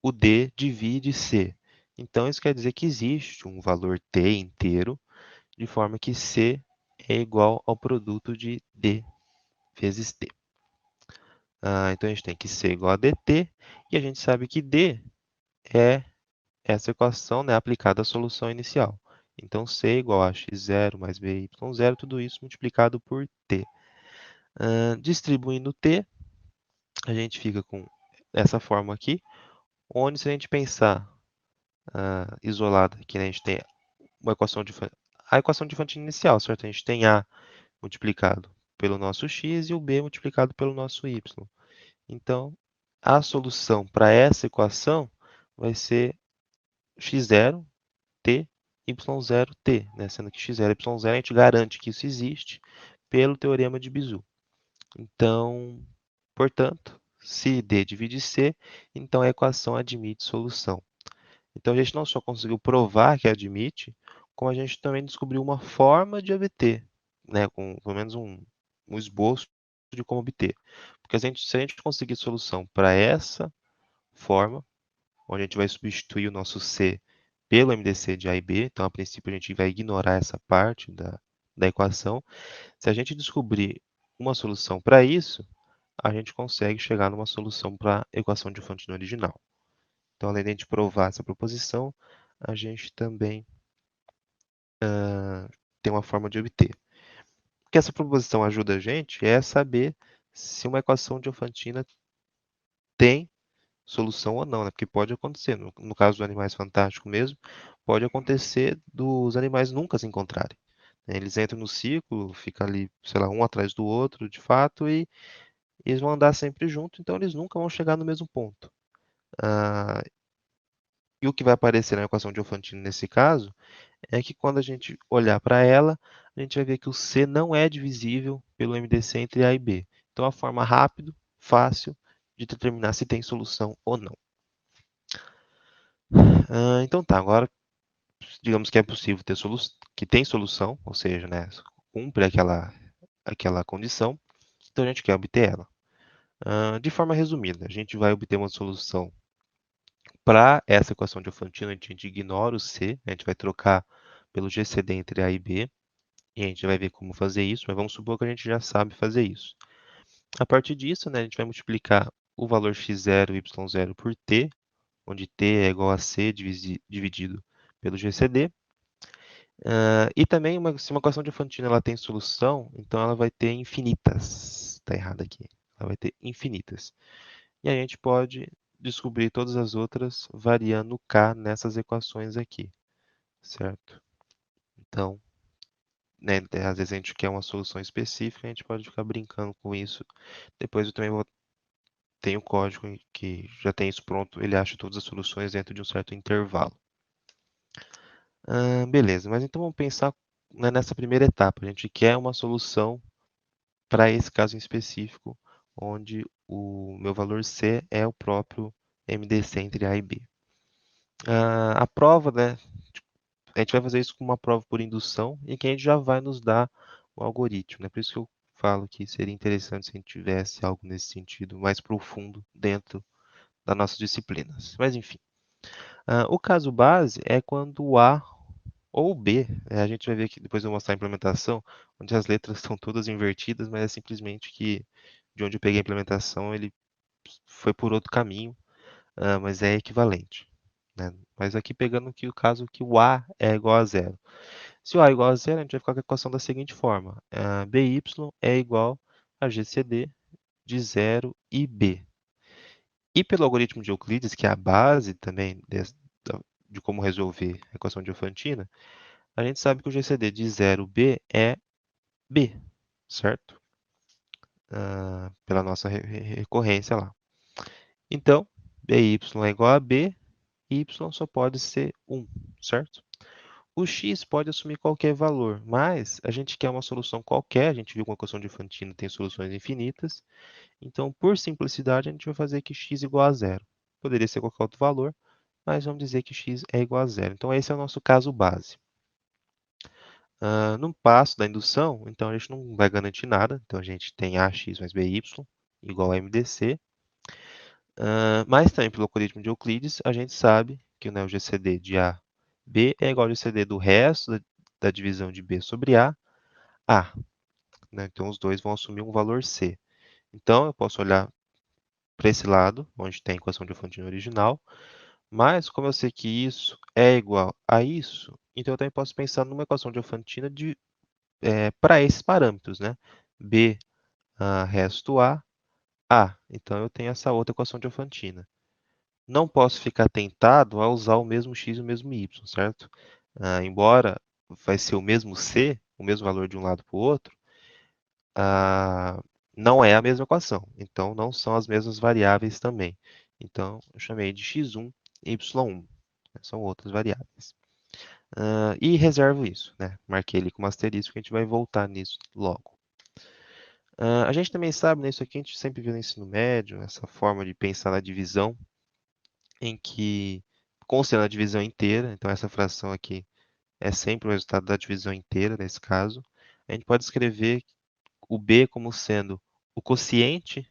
o D divide C. Então, isso quer dizer que existe um valor T inteiro, de forma que C é igual ao produto de D vezes T. Então, a gente tem que C igual a dt, e a gente sabe que D é essa equação, né, aplicada à solução inicial. Então, C é igual a x0 mais by0, tudo isso multiplicado por T. Distribuindo T, a gente fica com essa forma aqui, onde se a gente pensar isolada, que né, a gente tem uma equação a equação de Diofantina inicial, certo? A gente tem A multiplicado pelo nosso x e o B multiplicado pelo nosso y. Então, a solução para essa equação vai ser x0, t, y0, t, né? Sendo que x0 e y0 a gente garante que isso existe pelo teorema de Bezout. Então, portanto, se D divide C, então a equação admite solução. Então, a gente não só conseguiu provar que admite, como a gente também descobriu uma forma de obter, né, com pelo menos um esboço de como obter. Porque se a gente conseguir solução para essa forma, onde a gente vai substituir o nosso C pelo MDC de A e B, então a princípio a gente vai ignorar essa parte da equação. Se a gente descobrir uma solução para isso, a gente consegue chegar numa solução para a equação de Diofantina original. Então, além de a gente provar essa proposição, a gente também tem uma forma de obter. O que essa proposição ajuda a gente é saber se uma equação de Diofantina tem solução ou não, né? Porque pode acontecer, no caso do Animais Fantásticos mesmo, pode acontecer dos animais nunca se encontrarem, né? Eles entram no ciclo, fica ali, sei lá, um atrás do outro, de fato, e eles vão andar sempre junto, então eles nunca vão chegar no mesmo ponto. E o que vai aparecer na equação de Diofantina nesse caso é que quando a gente olhar para ela, a gente vai ver que o C não é divisível pelo MDC entre A e B. Então, é uma forma rápida, fácil de determinar se tem solução ou não. Então tá, agora digamos que é possível ter que tem solução, ou seja, né, cumpre aquela condição, então a gente quer obter ela. De forma resumida, a gente vai obter uma solução para essa equação de Diofantina, a gente ignora o C, a gente vai trocar pelo GCD entre A e B, e a gente vai ver como fazer isso, mas vamos supor que a gente já sabe fazer isso. A partir disso, né, a gente vai multiplicar o valor x0 e y0 por t, onde t é igual a c dividido pelo GCD. E também, se uma equação de Fantino ela tem solução, então ela vai ter infinitas. Está errado aqui. Ela vai ter infinitas. E a gente pode descobrir todas as outras variando k nessas equações aqui, certo? Então, né, às vezes a gente quer uma solução específica, a gente pode ficar brincando com isso. Depois eu também tenho o código que já tem isso pronto, ele acha todas as soluções dentro de um certo intervalo. Beleza, mas então vamos pensar, né, nessa primeira etapa. A gente quer uma solução para esse caso em específico, onde o meu valor C é o próprio MDC entre A e B. A prova, né, a gente vai fazer isso com uma prova por indução e que a gente já vai nos dar o algoritmo. Né? Por isso que eu falo que seria interessante se a gente tivesse algo nesse sentido mais profundo dentro das nossas disciplinas. Mas enfim, o caso base é quando o A ou o B, a gente vai ver que depois eu vou mostrar a implementação, onde as letras estão todas invertidas, mas é simplesmente que de onde eu peguei a implementação ele foi por outro caminho, mas é equivalente. Né? Mas aqui pegando que o caso que o A é igual a zero. Se o A é igual a zero, a gente vai ficar com a equação da seguinte forma. BY é igual a GCD de 0 e B. E pelo algoritmo de Euclides, que é a base também de como resolver a equação de Diofantina, a gente sabe que o GCD de 0B é B, certo? Pela nossa recorrência lá. Então, BY é igual a B, y só pode ser 1, certo? O x pode assumir qualquer valor, mas a gente quer uma solução qualquer, a gente viu que uma equação de Fantino tem soluções infinitas, então, por simplicidade, a gente vai fazer que x é igual a zero. Poderia ser qualquer outro valor, mas vamos dizer que x é igual a zero. Então, esse é o nosso caso base. No passo da indução, então a gente não vai garantir nada, então a gente tem ax mais by igual a mdc, mas também pelo algoritmo de Euclides, a gente sabe que, né, o GCD de A, B é igual ao GCD do resto da divisão de B sobre A, né? Então, os dois vão assumir um valor C. Então, eu posso olhar para esse lado, onde tem a equação de Fantino original, mas como eu sei que isso é igual a isso, então eu também posso pensar numa equação de Diofantina para esses parâmetros, né? B resto A. Então, eu tenho essa outra equação de Diofantina. Não posso ficar tentado a usar o mesmo x e o mesmo y, certo? Embora vai ser o mesmo c, o mesmo valor de um lado para o outro, não é a mesma equação. Então, não são as mesmas variáveis também. Então, eu chamei de x1 e y1. Né? São outras variáveis. E reservo isso. Né? Marquei ele como asterisco, a gente vai voltar nisso logo. A gente também sabe, né, isso aqui a gente sempre viu no ensino médio, essa forma de pensar na divisão, em que considerando a divisão inteira, então essa fração aqui é sempre o resultado da divisão inteira, nesse caso, a gente pode escrever o b como sendo o quociente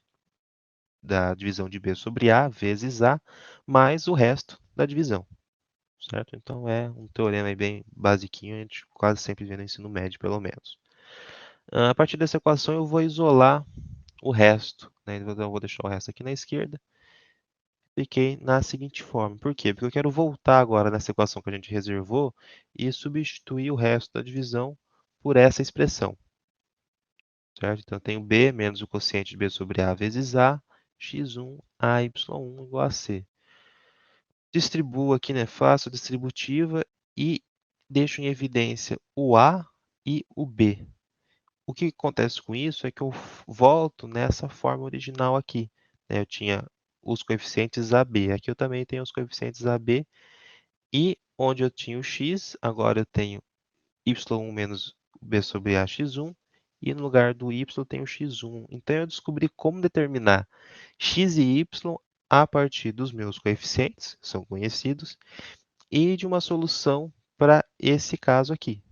da divisão de b sobre a vezes a, mais o resto da divisão, certo? Então é um teorema aí bem basiquinho, a gente quase sempre vê no ensino médio, pelo menos. A partir dessa equação eu vou isolar o resto, né? Então eu vou deixar o resto aqui na esquerda. Fiquei na seguinte forma. Por quê? Porque eu quero voltar agora nessa equação que a gente reservou e substituir o resto da divisão por essa expressão. Certo? Então, eu tenho b menos o quociente de b sobre a vezes a, x1, a, y1 igual a c. Distribuo aqui, né? Faço a distributiva e deixo em evidência o a e o b. O que acontece com isso é que eu volto nessa forma original aqui. Né? Eu tinha os coeficientes AB. Aqui eu também tenho os coeficientes AB. E onde eu tinha o x, agora eu tenho y1 menos b sobre a x1. E no lugar do y eu tenho x1. Então eu descobri como determinar x e y a partir dos meus coeficientes, são conhecidos, e de uma solução para esse caso aqui,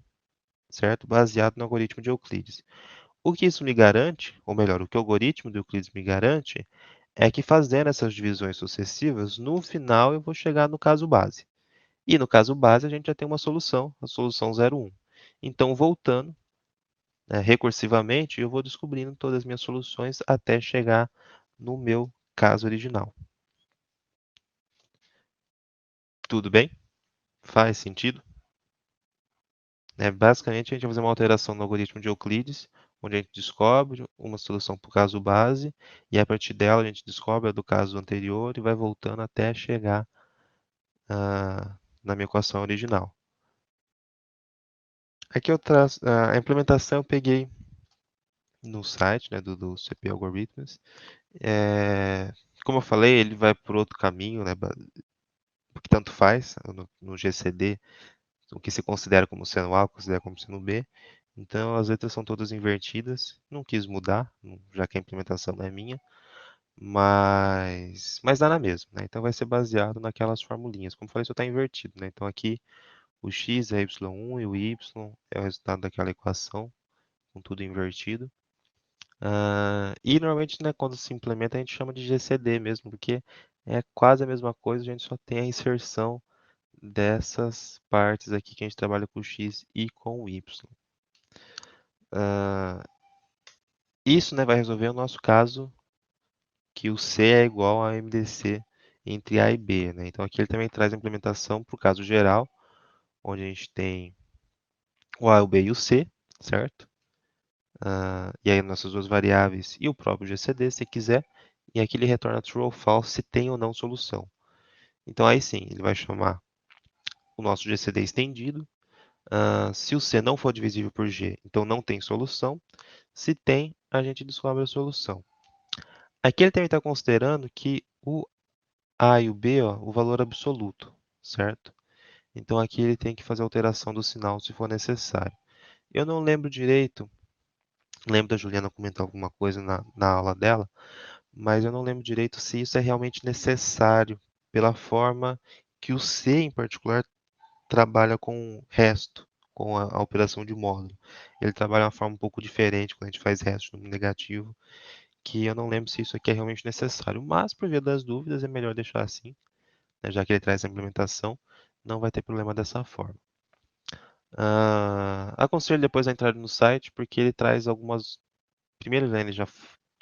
certo? Baseado no algoritmo de Euclides. O que isso me garante, ou melhor, o que o algoritmo de Euclides me garante, é que fazendo essas divisões sucessivas, no final eu vou chegar no caso base. E no caso base, a gente já tem uma solução, a solução 0,1. Então, voltando, né, recursivamente, eu vou descobrindo todas as minhas soluções até chegar no meu caso original. Tudo bem? Faz sentido? né? Basicamente, a gente vai fazer uma alteração no algoritmo de Euclides, onde a gente descobre uma solução para o caso base, e a partir dela a gente descobre a do caso anterior e vai voltando até chegar na minha equação original. Aqui eu traço a implementação, eu peguei no site, né, do CP Algorithms. Como eu falei, ele vai por outro caminho, né, porque tanto faz no GCD, o que se considera como sendo A, considera como sendo B. Então as letras são todas invertidas. Não quis mudar, já que a implementação não é minha, mas dá na mesma, né? Então vai ser baseado naquelas formulinhas. Como eu falei, só está invertido, né? Então aqui o x é y1 e o y é o resultado daquela equação, com tudo invertido. E normalmente, né, quando se implementa, a gente chama de GCD mesmo, porque é quase a mesma coisa, a gente só tem a inserção dessas partes aqui que a gente trabalha com o x e com o y. Ah, isso, né, vai resolver o nosso caso que o C é igual a MDC entre A e B, né? Então aqui ele também traz a implementação para o caso geral, onde a gente tem o A, o B e o C, certo? E aí nossas duas variáveis e o próprio GCD, se quiser. E aqui ele retorna true ou false se tem ou não solução. Então aí sim, ele vai chamar o nosso GCD estendido. Se o C não for divisível por G, então não tem solução. Se tem, a gente descobre a solução. Aqui ele também está considerando que o A e o B, ó, o valor absoluto, certo? Então aqui ele tem que fazer alteração do sinal se for necessário. Eu não lembro direito, lembro da Juliana comentar alguma coisa na aula dela, mas eu não lembro direito se isso é realmente necessário, pela forma que o C em particular trabalha com o resto, com a operação de módulo. Ele trabalha de uma forma um pouco diferente quando a gente faz resto no negativo, que eu não lembro se isso aqui é realmente necessário, mas por via das dúvidas é melhor deixar assim, né, já que ele traz a implementação, não vai ter problema dessa forma. Aconselho depois a entrar no site, porque ele traz algumas. Primeiro, né, ele já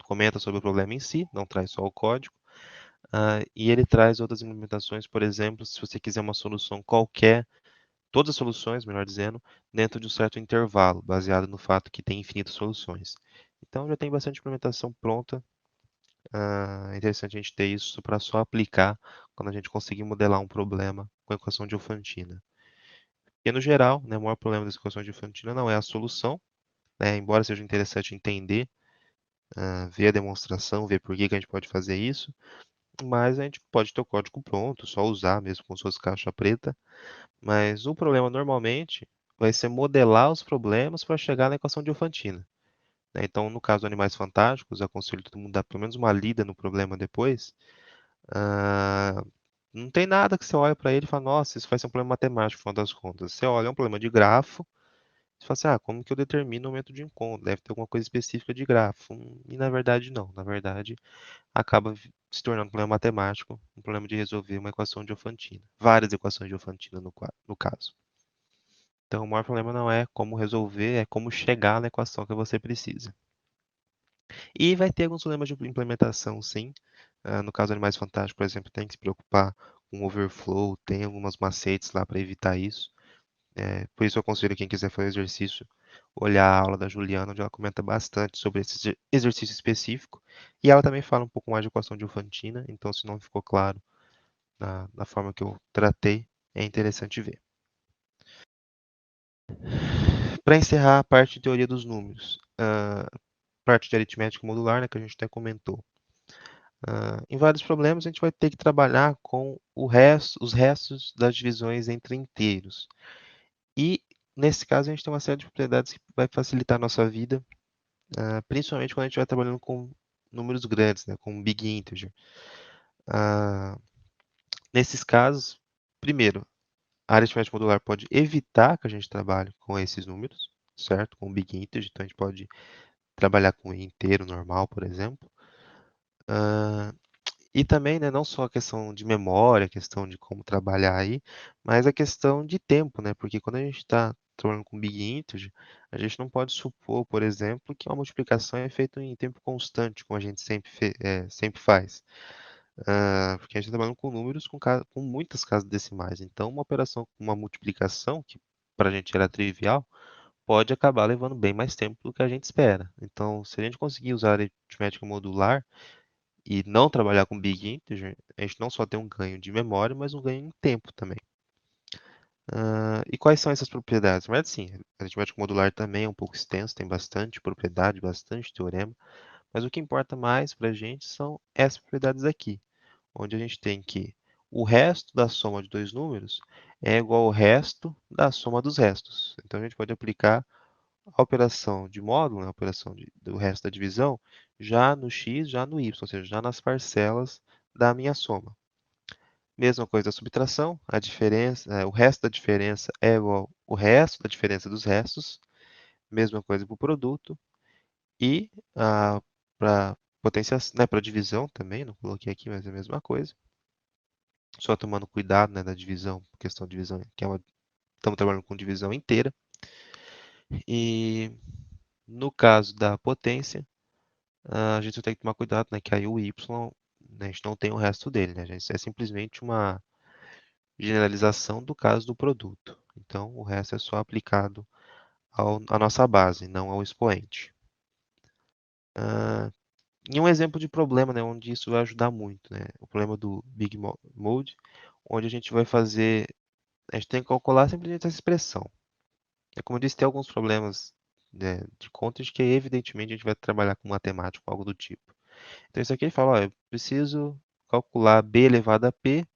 comenta sobre o problema em si, não traz só o código. E ele traz outras implementações, por exemplo, se você quiser uma solução qualquer, todas as soluções, melhor dizendo, dentro de um certo intervalo, baseado no fato que tem infinitas soluções. Então já tem bastante implementação pronta. É interessante a gente ter isso para só aplicar quando a gente conseguir modelar um problema com a equação de Diofantina. E no geral, né, o maior problema das equações de Diofantina não é a solução, né, embora seja interessante entender, ver a demonstração, ver por que que a gente pode fazer isso, mas a gente pode ter o código pronto, só usar mesmo como se fosse caixa preta. Mas o problema normalmente vai ser modelar os problemas para chegar na equação de Diofantina, né? Então, no caso de Animais Fantásticos, aconselho todo mundo a dar pelo menos uma lida no problema depois. Ah, não tem nada que você olha para ele e fala, nossa, isso vai ser um problema matemático, no final das contas. Você olha, é um problema de grafo, você fala assim, como que eu determino o momento de encontro? Deve ter alguma coisa específica de grafo. E na verdade, não. Na verdade, acaba se tornando um problema matemático, um problema de resolver uma equação de Diofantina. Várias equações de Diofantina no caso. Então, o maior problema não é como resolver, é como chegar na equação que você precisa. E vai ter alguns problemas de implementação, sim. No caso de Animais Fantásticos, por exemplo, tem que se preocupar com overflow, tem algumas macetes lá para evitar isso. Por isso eu aconselho quem quiser fazer exercício, olhar a aula da Juliana, onde ela comenta bastante sobre esse exercício específico. E ela também fala um pouco mais de equação de Diofantina, então se não ficou claro na forma que eu tratei, é interessante ver. Para encerrar a parte de teoria dos números, parte de aritmética modular, né, que a gente até comentou. Em vários problemas, a gente vai ter que trabalhar com os restos das divisões entre inteiros. E, nesse caso, a gente tem uma série de propriedades que vai facilitar a nossa vida, principalmente quando a gente vai trabalhando com números grandes, né, com big integer. Nesses casos, primeiro, a aritmética modular pode evitar que a gente trabalhe com esses números, certo? Com big integer, então a gente pode trabalhar com inteiro normal, por exemplo. E também, né, não só a questão de memória, a questão de como trabalhar aí, mas a questão de tempo, né? Porque quando a gente está trabalhando com big integer, a gente não pode supor, por exemplo, que uma multiplicação é feita em tempo constante, como a gente sempre faz. Porque a gente está trabalhando com números com muitas casas decimais. Então, uma operação, uma multiplicação, que para a gente era trivial, pode acabar levando bem mais tempo do que a gente espera. Então, se a gente conseguir usar a aritmética modular e não trabalhar com Big Integer, a gente não só tem um ganho de memória, mas um ganho em tempo também. E quais são essas propriedades? Mas sim, a aritmética modular também é um pouco extenso, tem bastante propriedade, bastante teorema, mas o que importa mais para a gente são essas propriedades aqui, onde a gente tem que o resto da soma de dois números é igual ao resto da soma dos restos. Então a gente pode aplicar a operação de módulo, né, a operação do resto da divisão, já no x, já no y, ou seja, já nas parcelas da minha soma. Mesma coisa da subtração, a diferença, o resto da diferença é igual ao resto da diferença dos restos. Mesma coisa para o produto. E para potência, né, para divisão também, não coloquei aqui, mas é a mesma coisa. Só tomando cuidado, né, da divisão, questão de divisão, estamos trabalhando com divisão inteira. E no caso da potência, a gente tem que tomar cuidado, né, que aí o y, né, a gente não tem o resto dele, né, gente, é simplesmente uma generalização do caso do produto. Então, o resto é só aplicado à nossa base, não ao expoente. E um exemplo de problema, né, onde isso vai ajudar muito, né, o problema do Big Mode, onde a gente vai fazer, a gente tem que calcular simplesmente essa expressão. Como eu disse, tem alguns problemas, né, de contas que evidentemente a gente vai trabalhar com matemática ou algo do tipo. Então isso aqui ele fala, ó, eu preciso calcular b elevado a p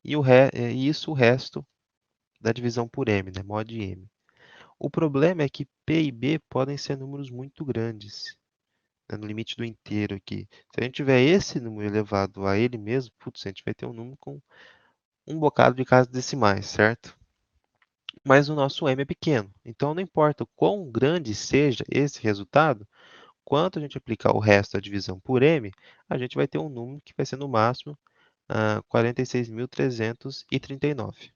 e o resto da divisão por m, né, mod m. O problema é que p e b podem ser números muito grandes, né, no limite do inteiro aqui. Se a gente tiver esse número elevado a ele mesmo, putz, a gente vai ter um número com um bocado de casas decimais, certo? Mas o nosso m é pequeno, então não importa o quão grande seja esse resultado, quanto a gente aplicar o resto da divisão por m, a gente vai ter um número que vai ser no máximo 46.339.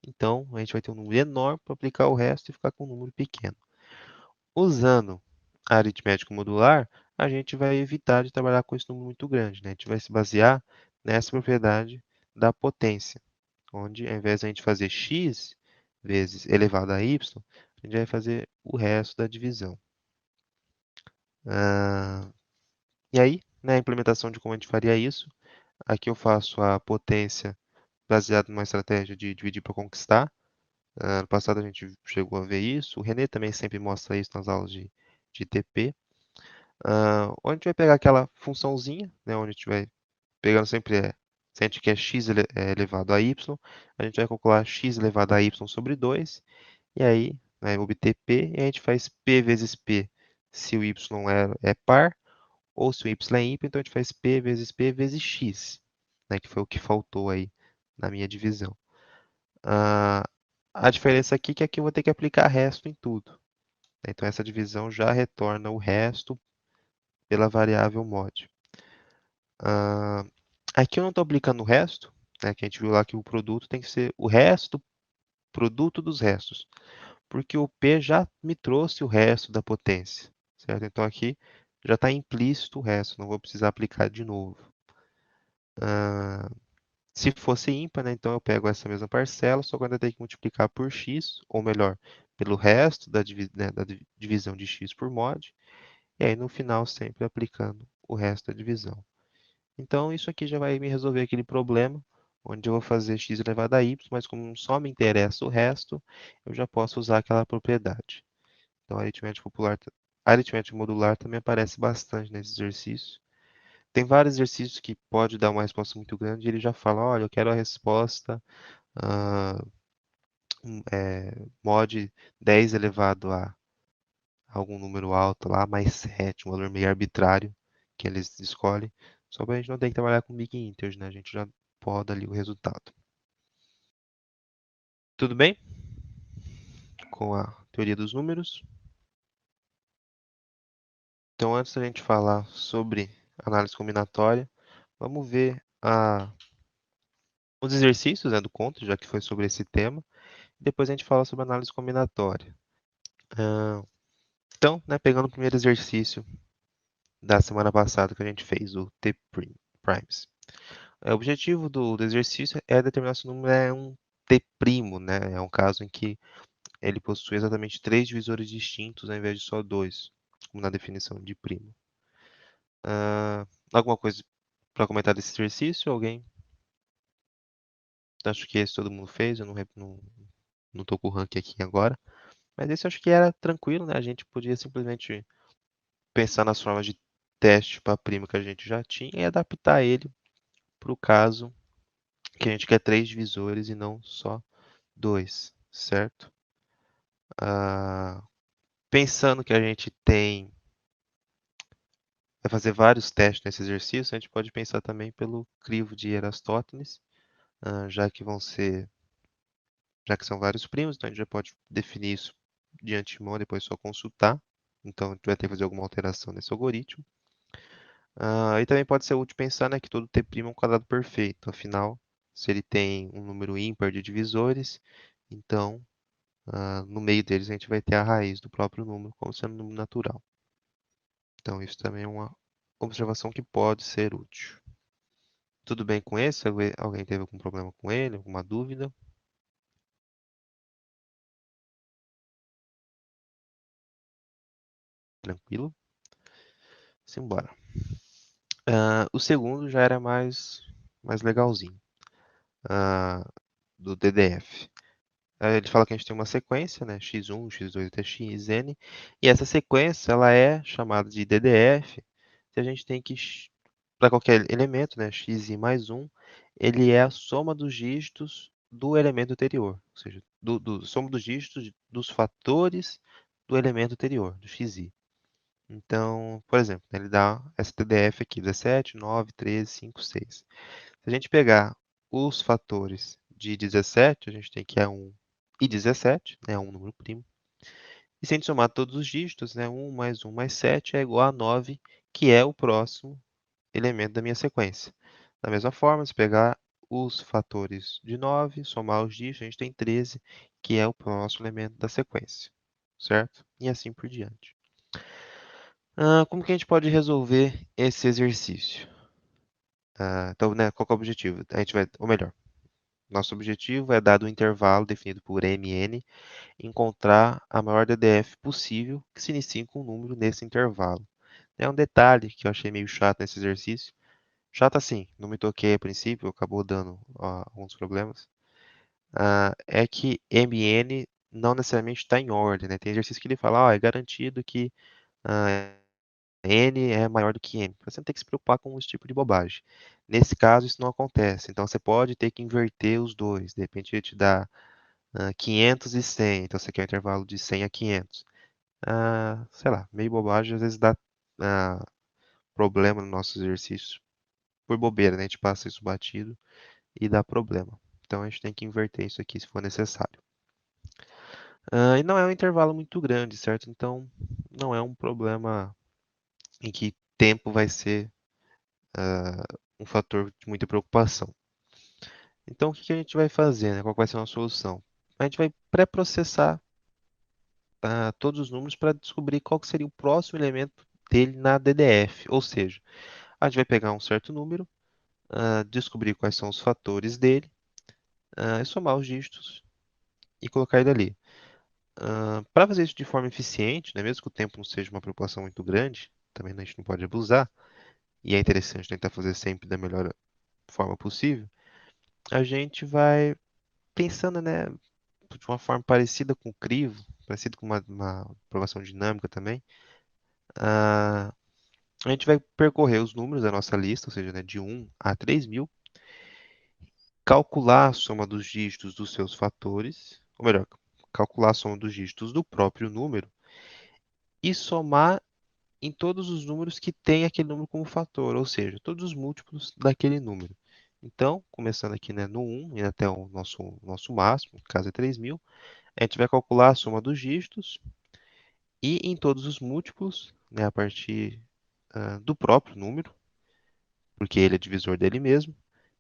Então, a gente vai ter um número enorme para aplicar o resto e ficar com um número pequeno. Usando a aritmética modular, a gente vai evitar de trabalhar com esse número muito grande, né? A gente vai se basear nessa propriedade da potência, onde ao invés de a gente fazer x vezes elevado a y, a gente vai fazer o resto da divisão. E aí, na implementação de como a gente faria isso, aqui eu faço a potência baseada numa estratégia de dividir para conquistar. No passado a gente chegou a ver isso. O René também sempre mostra isso nas aulas de TP. Onde a gente vai pegar aquela funçãozinha, né, onde a gente vai pegando sempre, se a gente quer x elevado a y, a gente vai calcular x elevado a y sobre 2, e aí vai obter p, e a gente faz p vezes p se o y é par, ou se o y é ímpar, então a gente faz p vezes x, né, que foi o que faltou aí na minha divisão. A diferença aqui é que aqui eu vou ter que aplicar resto em tudo, né? Então essa divisão já retorna o resto pela variável mod. Aqui eu não estou aplicando o resto, né, que a gente viu lá que o produto tem que ser o resto, produto dos restos, porque o P já me trouxe o resto da potência, certo? Então aqui já está implícito o resto, não vou precisar aplicar de novo. Se fosse ímpar, né, então eu pego essa mesma parcela, só que eu ainda tenho que multiplicar por x, ou melhor, pelo resto da divisão de x por mod, e aí no final sempre aplicando o resto da divisão. Então isso aqui já vai me resolver aquele problema, onde eu vou fazer x elevado a y, mas como só me interessa o resto, eu já posso usar aquela propriedade. Então a aritmética modular também aparece bastante nesse exercício. Tem vários exercícios que pode dar uma resposta muito grande e ele já fala, olha, eu quero a resposta mod 10 elevado a algum número alto lá, mais 7, um valor meio arbitrário que eles escolhem, só para a gente não ter que trabalhar com big integers, né? A gente já poda ali o resultado. Tudo bem? Com a teoria dos números. Então, antes da gente falar sobre análise combinatória, vamos ver os exercícios, né, do conto, já que foi sobre esse tema. Depois a gente fala sobre análise combinatória. Então, né, pegando o primeiro exercício da semana passada que a gente fez, o T-primes. O objetivo do exercício é determinar se o número é um T', né? É um caso em que ele possui exatamente três divisores distintos ao invés de só dois, como na definição de primo. Alguma coisa para comentar desse exercício? Alguém? Acho que esse todo mundo fez, eu não tô com o ranking aqui agora. Mas esse eu acho que era tranquilo, né? A gente podia simplesmente pensar nas formas de teste para primo que a gente já tinha e adaptar ele para o caso que a gente quer três divisores e não só dois, certo? Ah, pensando que a gente vai fazer vários testes nesse exercício, a gente pode pensar também pelo crivo de Erastótenes, já que já que são vários primos, então a gente já pode definir isso de antemão, depois só consultar. Então, a gente vai ter que fazer alguma alteração nesse algoritmo. E também pode ser útil pensar, né, que todo T' é um quadrado perfeito. Afinal, se ele tem um número ímpar de divisores, então no meio deles a gente vai ter a raiz do próprio número como sendo um número natural. Então, isso também é uma observação que pode ser útil. Tudo bem com esse? Alguém teve algum problema com ele? Alguma dúvida? Tranquilo? Simbora. O segundo já era mais legalzinho, ah, do DDF. Ele fala que a gente tem uma sequência, né, x1, x2 até xn, e essa sequência ela é chamada de DDF, se a gente tem que, para qualquer elemento, né, xi mais 1, ele é a soma dos dígitos do elemento anterior, ou seja, soma dos dígitos dos fatores do elemento anterior, do xi. Então, por exemplo, ele dá essa DDF aqui, 17, 9, 13, 5, 6. Se a gente pegar os fatores de 17, a gente tem que é 1 e 17, né, um número primo. E se a gente somar todos os dígitos, né, 1 mais 7 é igual a 9, que é o próximo elemento da minha sequência. Da mesma forma, se pegar os fatores de 9, somar os dígitos, a gente tem 13, que é o próximo elemento da sequência, certo? E assim por diante. Como que a gente pode resolver esse exercício? Então, né, qual que é o objetivo? A gente vai, ou melhor, nosso objetivo é, dado um intervalo definido por mn, encontrar a maior DDF possível que se inicie com um número nesse intervalo. É um detalhe que eu achei meio chato nesse exercício. Chato assim, não me toquei a princípio, acabou dando alguns problemas. É que mn não necessariamente está em ordem, né? Tem exercício que ele fala, é garantido que ah, n é maior do que m. Você não tem que se preocupar com esse tipo de bobagem. Nesse caso, isso não acontece. Então, você pode ter que inverter os dois. De repente, ele te dá 500 e 100. Então, você quer um intervalo de 100 a 500. Sei lá, meio bobagem. Às vezes dá ah, problema no nosso exercício. Por bobeira, né? A gente passa isso batido e dá problema. Então, a gente tem que inverter isso aqui se for necessário. E não é um intervalo muito grande, certo? Então, não é um problema em que tempo vai ser um fator de muita preocupação. Então, o que que a gente vai fazer, né? Qual vai ser a nossa solução? A gente vai pré-processar todos os números para descobrir qual que seria o próximo elemento dele na DDF. Ou seja, a gente vai pegar um certo número, descobrir quais são os fatores dele, e somar os dígitos e colocar ele ali. Para fazer isso de forma eficiente, né, mesmo que o tempo não seja uma preocupação muito grande, também a gente não pode abusar, e é interessante tentar fazer sempre da melhor forma possível, a gente vai pensando, né, de uma forma parecida com o crivo, parecida com uma provação dinâmica também. A gente vai percorrer os números da nossa lista, ou seja, né, de 1 a 3.000, calcular a soma dos dígitos dos seus fatores, ou melhor, calcular a soma dos dígitos do próprio número e somar em todos os números que tem aquele número como fator, ou seja, todos os múltiplos daquele número. Então, começando aqui, né, no 1 e até o nosso máximo, no caso é 3.000, a gente vai calcular a soma dos dígitos e em todos os múltiplos, né, a partir do próprio número, porque ele é divisor dele mesmo.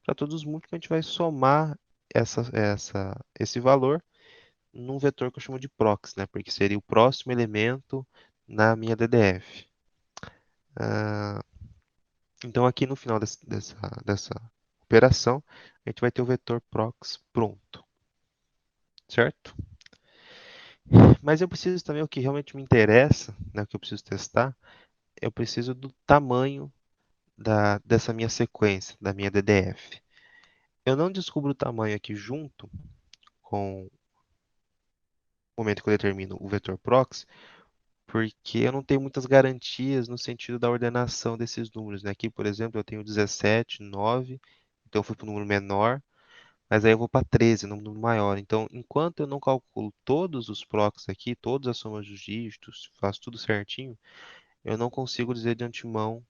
Para todos os múltiplos, a gente vai somar esse valor num vetor que eu chamo de prox, né, porque seria o próximo elemento na minha DDF. Então, aqui no final dessa operação, a gente vai ter o vetor prox pronto, certo? Mas eu preciso também, o que realmente me interessa, né, o que eu preciso testar, eu preciso do tamanho dessa minha sequência, da minha DDF. Eu não descubro o tamanho aqui junto com o momento que eu determino o vetor proxy, porque eu não tenho muitas garantias no sentido da ordenação desses números, né? Aqui, por exemplo, eu tenho 17, 9, então eu fui para um número menor, mas aí eu vou para 13, num número maior. Então, enquanto eu não calculo todos os proxies aqui, todas as somas dos dígitos, faço tudo certinho, eu não consigo dizer de antemão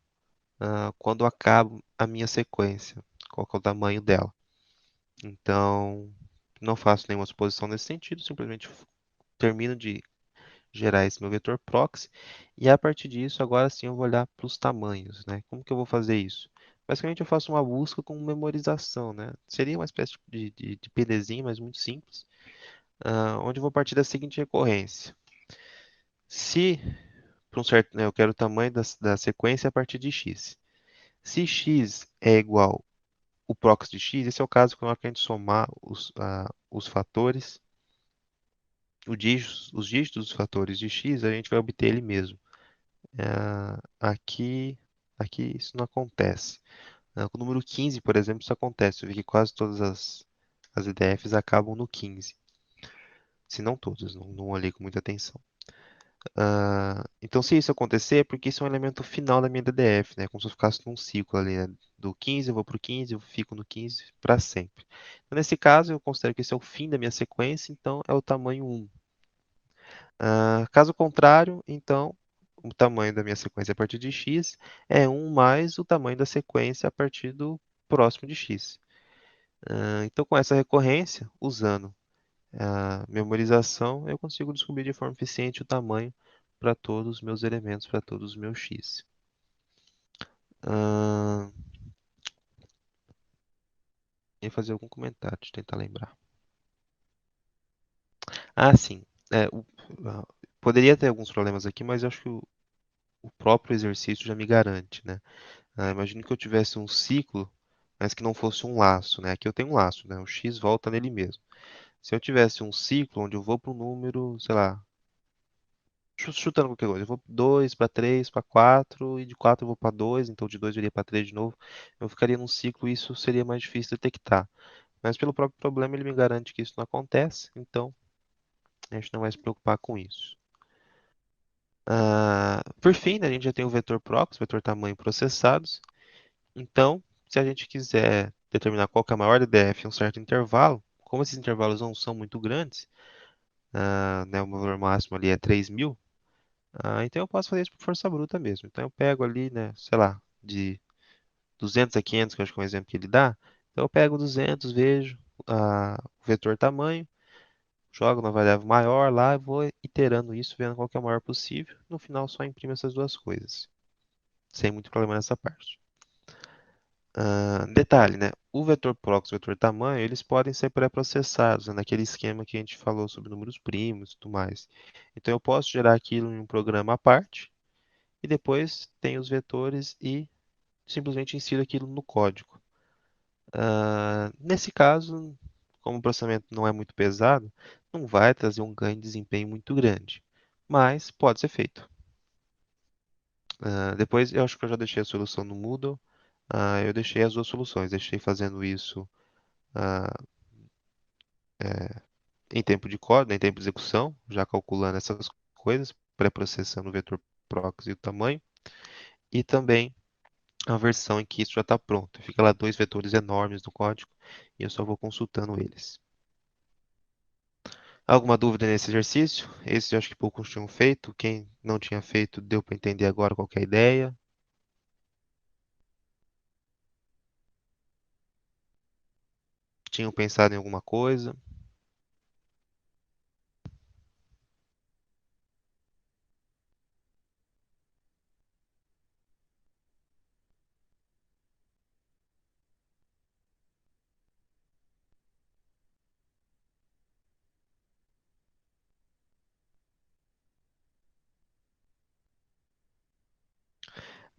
quando acaba a minha sequência, qual que é o tamanho dela. Então, não faço nenhuma suposição nesse sentido, simplesmente termino de gerar esse meu vetor proxy e a partir disso, agora sim eu vou olhar para os tamanhos, né? Como que eu vou fazer isso? Basicamente eu faço uma busca com memorização, né? Seria uma espécie de PDzinho, mas muito simples, onde eu vou partir da seguinte recorrência. Se, para um certo, né, eu quero o tamanho da sequência a partir de x. Se x é igual o prox de x, esse é o caso quando a gente somar os fatores, os dígitos dos fatores de x, a gente vai obter ele mesmo. Aqui isso não acontece. Com o número 15, por exemplo, isso acontece. Eu vi que quase todas as IDFs acabam no 15. Se não todas, não olhei com muita atenção. Então, se isso acontecer, é porque isso é um elemento final da minha DDF, né? Como se eu ficasse num ciclo ali, né? Do 15, eu vou para o 15, eu fico no 15 para sempre. Então, nesse caso, eu considero que esse é o fim da minha sequência, então é o tamanho 1. Caso contrário, então, o tamanho da minha sequência a partir de x é 1 mais o tamanho da sequência a partir do próximo de x. Então, com essa recorrência, usando a memorização, eu consigo descobrir de forma eficiente o tamanho para todos os meus elementos, para todos os meus x. Ah, ia fazer algum comentário, deixa eu tentar lembrar. Sim. é, o- ah, Poderia ter alguns problemas aqui, mas eu acho que o próprio exercício já me garante, né? Imagine que eu tivesse um ciclo, mas que não fosse um laço, né? Aqui eu tenho um laço, né? O x volta nele mesmo. Se eu tivesse um ciclo onde eu vou para um número, sei lá, chutando qualquer coisa, eu vou 2 para 3 para 4 e de 4 eu vou para 2, então de 2 eu iria para 3 de novo, eu ficaria num ciclo e isso seria mais difícil de detectar. Mas pelo próprio problema ele me garante que isso não acontece, então a gente não vai se preocupar com isso. Por fim, né, a gente já tem o vetor prox, vetor tamanho processados. Então, se a gente quiser determinar qual que é a maior DDF em um certo intervalo, como esses intervalos não são muito grandes, né, o meu valor máximo ali é 3.000, então eu posso fazer isso por força bruta mesmo. Então eu pego ali, né, sei lá, de 200 a 500, que eu acho que é um exemplo que ele dá. Então eu pego 200, vejo o vetor tamanho, jogo na variável maior lá e vou iterando isso, vendo qual que é o maior possível. No final só imprimo essas duas coisas, sem muito problema nessa parte. Detalhe, né? O vetor prox e o vetor tamanho, eles podem ser pré-processados, né, naquele esquema que a gente falou sobre números primos e tudo mais. Então eu posso gerar aquilo em um programa à parte e depois tem os vetores e simplesmente insiro aquilo no código. Nesse caso, como o processamento não é muito pesado, não vai trazer um ganho de desempenho muito grande, mas pode ser feito. Depois eu acho que eu já deixei a solução no Moodle. Eu deixei as duas soluções, deixei fazendo isso ah, em tempo de código, em tempo de execução, já calculando essas coisas, pré-processando o vetor proxy e o tamanho, e também a versão em que isso já está pronto. Fica lá dois vetores enormes no código e eu só vou consultando eles. Alguma dúvida nesse exercício? Esse eu acho que poucos tinham feito. Quem não tinha feito, deu para entender agora qual que é a ideia. Tinham pensado em alguma coisa.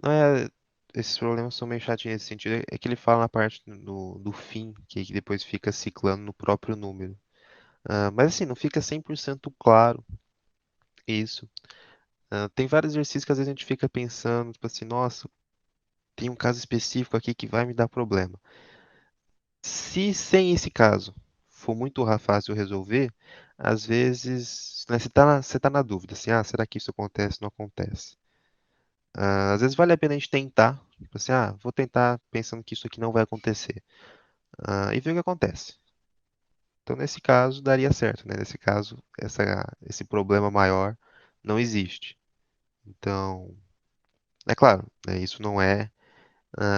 Não é, esses problemas são meio chatinhos nesse sentido. É que ele fala na parte do fim, que depois fica ciclando no próprio número. Mas assim, não fica 100% claro Isso. Tem vários exercícios que às vezes a gente fica pensando, tipo assim, nossa, tem um caso específico aqui que vai me dar problema. Se sem esse caso for muito fácil resolver, às vezes, né, você tá na dúvida, assim, será que isso acontece, não acontece? Às vezes vale a pena a gente tentar, tipo assim, vou tentar pensando que isso aqui não vai acontecer, e ver o que acontece. Então, nesse caso, daria certo, né? Nesse caso, esse problema maior não existe. Então, é claro, né, isso não é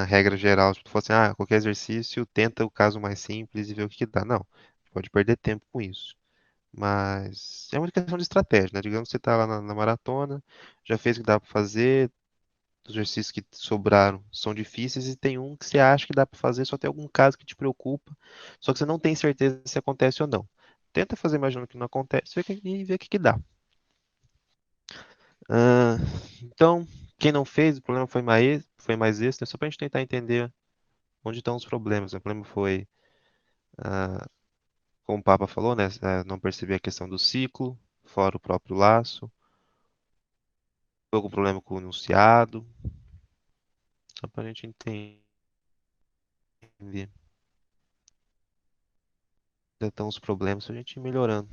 regra geral, tipo, tu fala assim, qualquer exercício, tenta o caso mais simples e vê o que que dá. Não, pode perder tempo com isso. Mas é uma questão de estratégia, né? Digamos que você está lá na maratona, já fez o que dá para fazer, os exercícios que sobraram são difíceis e tem um que você acha que dá para fazer, só tem algum caso que te preocupa, só que você não tem certeza se acontece ou não. Tenta fazer imaginando que não acontece e vê o que que dá. Ah, então, quem não fez, o problema foi mais esse, né? Só para a gente tentar entender onde estão os problemas. O problema foi, ah, como o Papa falou, né? Não perceber a questão do ciclo, fora o próprio laço. Foi algum problema com o enunciado, só para a gente entender. Onde estão os problemas, pra gente ir melhorando.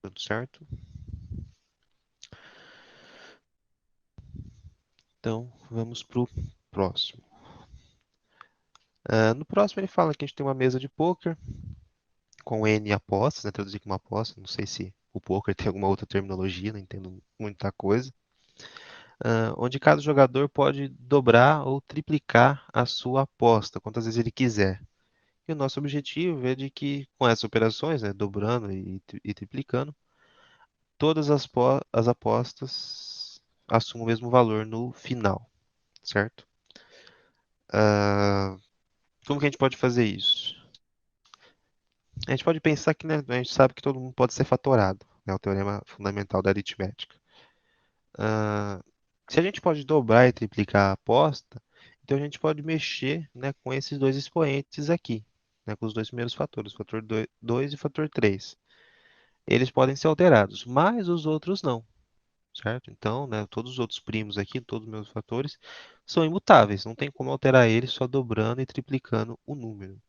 Tudo certo? Então, vamos pro próximo. No próximo ele fala que a gente tem uma mesa de pôquer com N apostas, né? Traduzir como aposta. Não sei se o pôquer tem alguma outra terminologia, não entendo muita coisa. Onde cada jogador pode dobrar ou triplicar a sua aposta, quantas vezes ele quiser. E o nosso objetivo é de que, com essas operações, né, dobrando e triplicando, todas as apostas assumam o mesmo valor no final, certo? Ah, como que a gente pode fazer isso? A gente pode pensar que, né, a gente sabe que todo mundo pode ser fatorado, né, o teorema fundamental da aritmética. Ah, se a gente pode dobrar e triplicar a aposta, então a gente pode mexer, né, com esses dois expoentes aqui, né, com os dois primeiros fatores, fator 2 e fator 3. Eles podem ser alterados, mas os outros não, certo? Então, né, todos os outros primos aqui, todos os meus fatores, são imutáveis, não tem como alterar eles só dobrando e triplicando o número.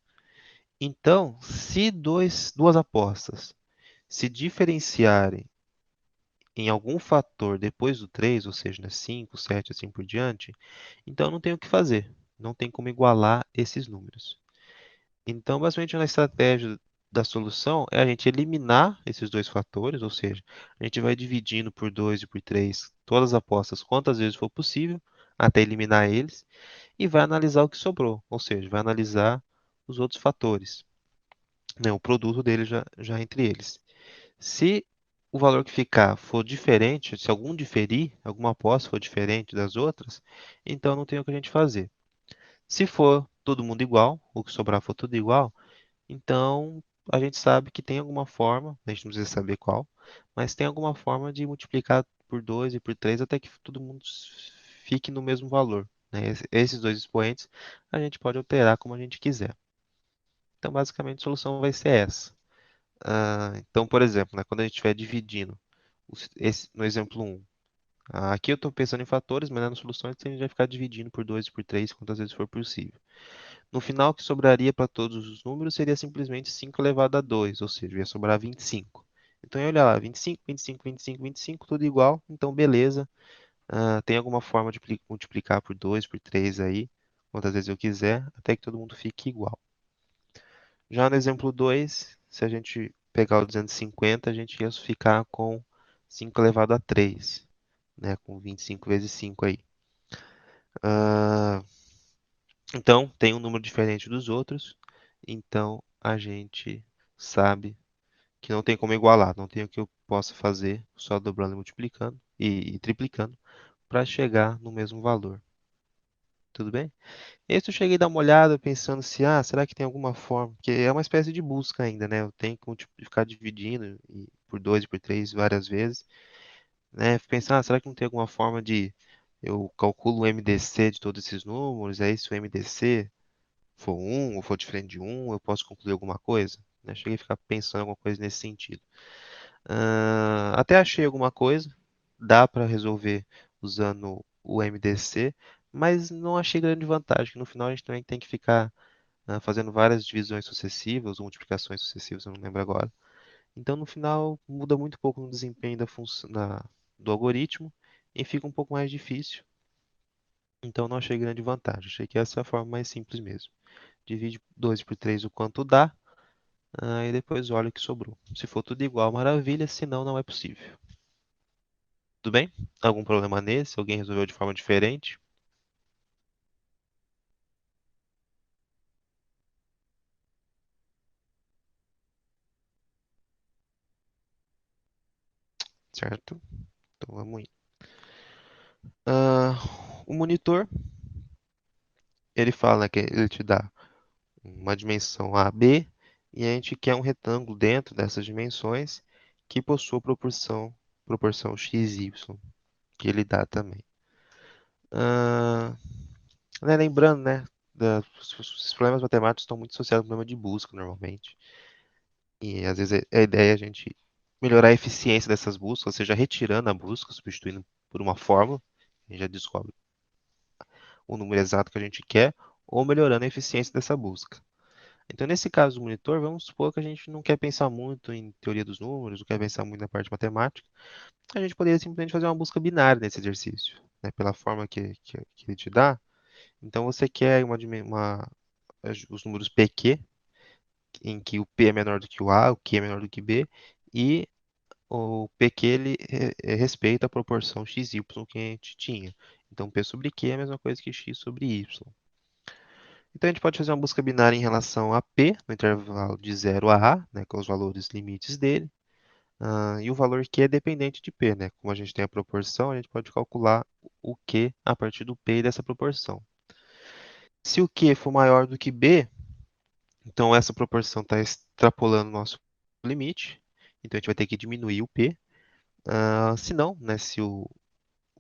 Então, se duas apostas se diferenciarem em algum fator depois do 3, ou seja, né, 5, 7, assim por diante, então não tem o que fazer. Não tem como igualar esses números. Então, basicamente, a estratégia da solução é a gente eliminar esses dois fatores, ou seja, a gente vai dividindo por 2 e por 3 todas as apostas quantas vezes for possível, até eliminar eles, e vai analisar o que sobrou, ou seja, vai analisar os outros fatores, né, o produto deles já entre eles. Se o valor que ficar for diferente, se algum diferir, alguma aposta for diferente das outras, então não tem o que a gente fazer. Se for todo mundo igual, o que sobrar for tudo igual, então a gente sabe que tem alguma forma, a gente não precisa saber qual, mas tem alguma forma de multiplicar por 2 e por 3 até que todo mundo fique no mesmo valor, né? Esses dois expoentes a gente pode alterar como a gente quiser. Então, basicamente, a solução vai ser essa. Então, por exemplo, né, quando a gente estiver dividindo no exemplo 1, aqui eu estou pensando em fatores, mas nas soluções a gente vai ficar dividindo por 2 e por 3 quantas vezes for possível. No final, o que sobraria para todos os números seria simplesmente 5 elevado a 2, ou seja, ia sobrar 25. Então, olha lá, 25, 25, 25, 25, tudo igual, então beleza. Tem alguma forma de multiplicar por 2, por 3 aí, quantas vezes eu quiser, até que todo mundo fique igual. Já no exemplo 2, se a gente pegar o 250, a gente ia ficar com 5 elevado a 3, né, com 25 vezes 5 aí. Ah, então, tem um número diferente dos outros, então a gente sabe que não tem como igualar, não tem o que eu possa fazer só dobrando e multiplicando e triplicando para chegar no mesmo valor. Tudo bem? Esse eu cheguei a dar uma olhada pensando se, será que tem alguma forma? Porque é uma espécie de busca ainda, né? Eu tenho que ficar dividindo por 2 e por 3 várias vezes, né? Pensar, será que não tem alguma forma de eu calculo o MDC de todos esses números, aí se o MDC for um ou for diferente de um, eu posso concluir alguma coisa? Né? Cheguei a ficar pensando em alguma coisa nesse sentido. Até achei alguma coisa, dá para resolver usando o MDC, mas não achei grande vantagem, que no final a gente também tem que ficar fazendo várias divisões sucessivas, ou multiplicações sucessivas, eu não lembro agora. Então, no final, muda muito pouco no desempenho do algoritmo e fica um pouco mais difícil. Então, não achei grande vantagem. Achei que essa é a forma mais simples mesmo. Divide 2 por 3 o quanto dá, e depois olha o que sobrou. Se for tudo igual, maravilha, se não, não é possível. Tudo bem? Algum problema nesse? Alguém resolveu de forma diferente? Certo? Então vamos indo. Ah, o monitor, ele fala que ele te dá uma dimensão A, B, e a gente quer um retângulo dentro dessas dimensões que possua proporção x, y, que ele dá também. Ah, lembrando, né, os problemas matemáticos estão muito associados ao problema de busca, normalmente. E às vezes a ideia é a gente melhorar a eficiência dessas buscas, ou seja, retirando a busca, substituindo por uma fórmula, a gente já descobre o número exato que a gente quer, ou melhorando a eficiência dessa busca. Então, nesse caso do monitor, vamos supor que a gente não quer pensar muito em teoria dos números, não quer pensar muito na parte matemática. A gente poderia simplesmente fazer uma busca binária nesse exercício, né, pela forma que ele te dá. Então, você quer os números PQ, em que o P é menor do que o A, o Q é menor do que B, e o PQ ele respeita a proporção XY que a gente tinha. Então, P sobre Q é a mesma coisa que X sobre Y. Então, a gente pode fazer uma busca binária em relação a P, no intervalo de 0 a A, né, com os valores limites dele. E o valor Q é dependente de P, né? Como a gente tem a proporção, a gente pode calcular o Q a partir do P dessa proporção. Se o Q for maior do que B, então essa proporção está extrapolando o nosso limite. Então, a gente vai ter que diminuir o P. Se não, né, se o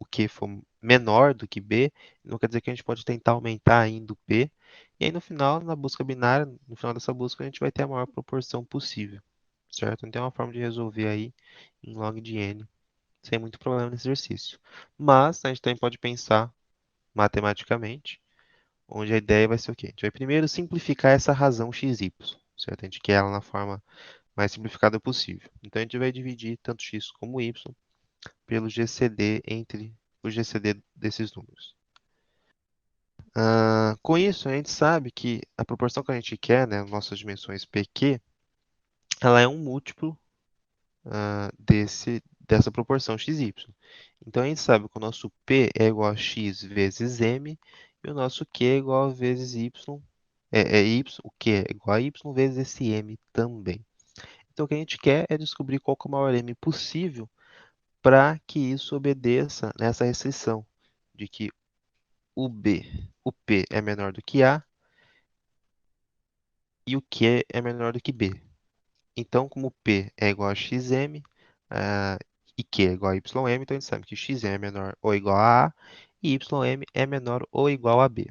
Q for menor do que B, não quer dizer que a gente pode tentar aumentar ainda o P. E aí no final, na busca binária, no final dessa busca, a gente vai ter a maior proporção possível, certo? Então tem uma forma de resolver aí em log de n, sem muito problema nesse exercício. Mas a gente também pode pensar matematicamente, onde a ideia vai ser o quê? A gente vai primeiro simplificar essa razão xy, certo? A gente quer ela na forma mais simplificada possível. Então a gente vai dividir tanto x como y pelo GCD entre o GCD desses números. Com isso, a gente sabe que a proporção que a gente quer, né, nossas dimensões PQ, ela é um múltiplo dessa proporção XY. Então, a gente sabe que o nosso P é igual a x vezes m e o nosso Q é igual a vezes y, o Q é igual a y vezes esse m também. Então, o que a gente quer é descobrir qual que é o maior m possível para que isso obedeça nessa restrição de que o P é menor do que A e o Q é menor do que B. Então, como P é igual a xm, e Q é igual a ym, então a gente sabe que xm é menor ou igual a A e ym é menor ou igual a B.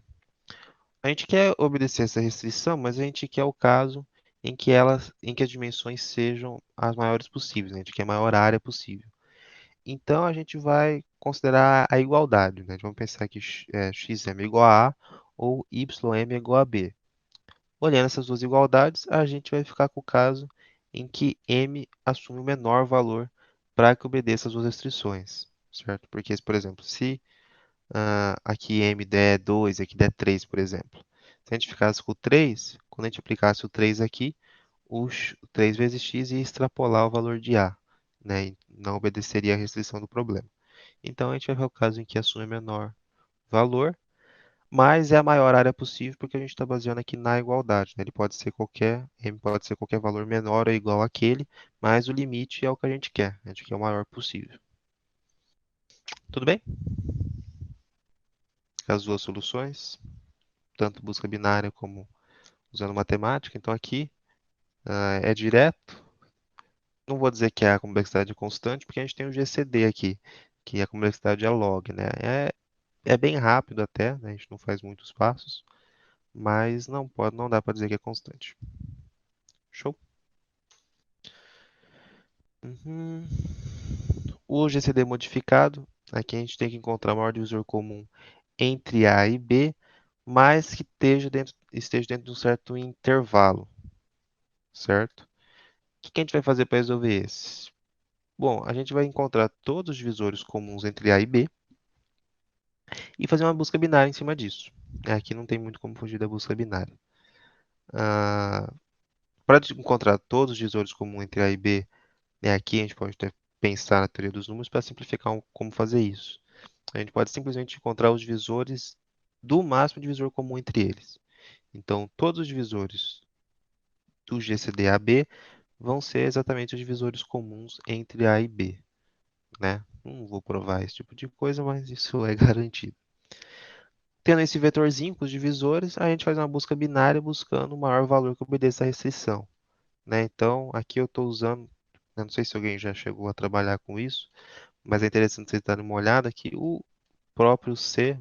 A gente quer obedecer essa restrição, mas a gente quer o caso em que as dimensões sejam as maiores possíveis, né? A gente quer a maior área possível. Então, a gente vai considerar a igualdade, né? Vamos pensar que xm é igual a A ou ym é igual a B. Olhando essas duas igualdades, a gente vai ficar com o caso em que m assume o menor valor para que obedeça às duas restrições, certo? Porque, por exemplo, se aqui m der 2 e aqui der 3, por exemplo, se a gente ficasse com o 3, quando a gente aplicasse o 3 aqui, o 3 vezes x ia extrapolar o valor de a, né? E não obedeceria à restrição do problema. Então, a gente vai ver o caso em que assume menor valor, mas é a maior área possível porque a gente está baseando aqui na igualdade, né? Ele pode ser m pode ser qualquer valor menor ou igual àquele, mas o limite é o que a gente quer. A gente quer o maior possível. Tudo bem? As duas soluções, tanto busca binária como usando matemática. Então aqui é direto. Não vou dizer que é a complexidade constante, porque a gente tem o GCD aqui, que a complexidade é log, né? É bem rápido até, né? A gente não faz muitos passos, mas não dá para dizer que é constante. Show? Uhum. O GCD modificado, aqui a gente tem que encontrar o maior divisor comum entre A e B, mas que esteja dentro de um certo intervalo, certo? O que a gente vai fazer para resolver esse? Bom, a gente vai encontrar todos os divisores comuns entre A e B e fazer uma busca binária em cima disso. Aqui não tem muito como fugir da busca binária. Para encontrar todos os divisores comuns entre A e B, aqui a gente pode até pensar na teoria dos números para simplificar como fazer isso. A gente pode simplesmente encontrar os divisores do máximo divisor comum entre eles. Então, todos os divisores do GCD AB vão ser exatamente os divisores comuns entre A e B, né? Não vou provar esse tipo de coisa, mas isso é garantido. Tendo esse vetorzinho com os divisores, a gente faz uma busca binária buscando o maior valor que obedeça à restrição, né? Então, aqui eu estou usando, eu não sei se alguém já chegou a trabalhar com isso, mas é interessante vocês darem uma olhada que o próprio C++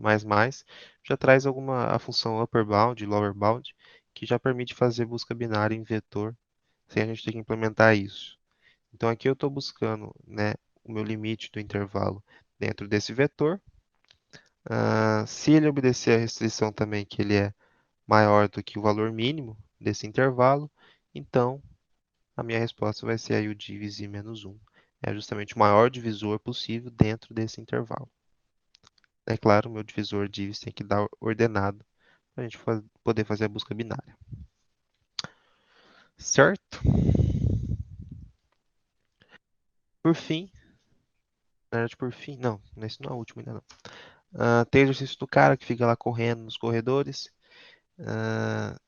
já traz a função upper bound e lower bound, que já permite fazer busca binária em vetor, sem a gente ter que implementar isso. Então aqui eu estou buscando, né, o meu limite do intervalo dentro desse vetor. Se ele obedecer a restrição também que ele é maior do que o valor mínimo desse intervalo, então a minha resposta vai ser aí o divis i menos 1. É justamente o maior divisor possível dentro desse intervalo. É claro, o meu divisor divis tem que dar ordenado para a gente poder fazer a busca binária. Certo? Por fim, na verdade, por fim, não, esse não é o último ainda não. Tem o exercício do cara que fica lá correndo nos corredores. ah,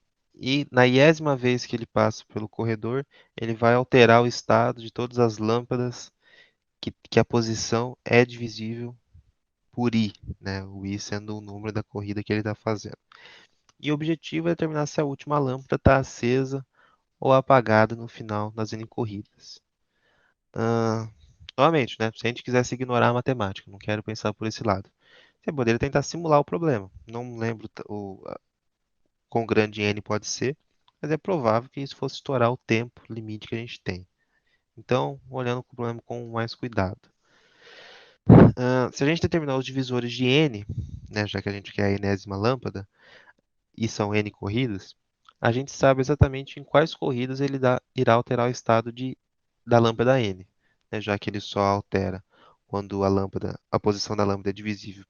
e na 10ª vez que ele passa pelo corredor, ele vai alterar o estado de todas as lâmpadas que a posição é divisível por i, né? O i sendo o número da corrida que ele está fazendo. E o objetivo é determinar se a última lâmpada está acesa ou apagada no final das N corridas. Ah, novamente, né? Se a gente quisesse ignorar a matemática, não quero pensar por esse lado. Você poderia tentar simular o problema. Não lembro quão grande n pode ser, mas é provável que isso fosse estourar o tempo limite que a gente tem. Então, olhando o problema com mais cuidado. Se a gente determinar os divisores de n, né, já que a gente quer a enésima lâmpada, e são n corridas, a gente sabe exatamente em quais corridas irá alterar o estado da lâmpada n, né, já que ele só altera quando a posição da lâmpada é divisível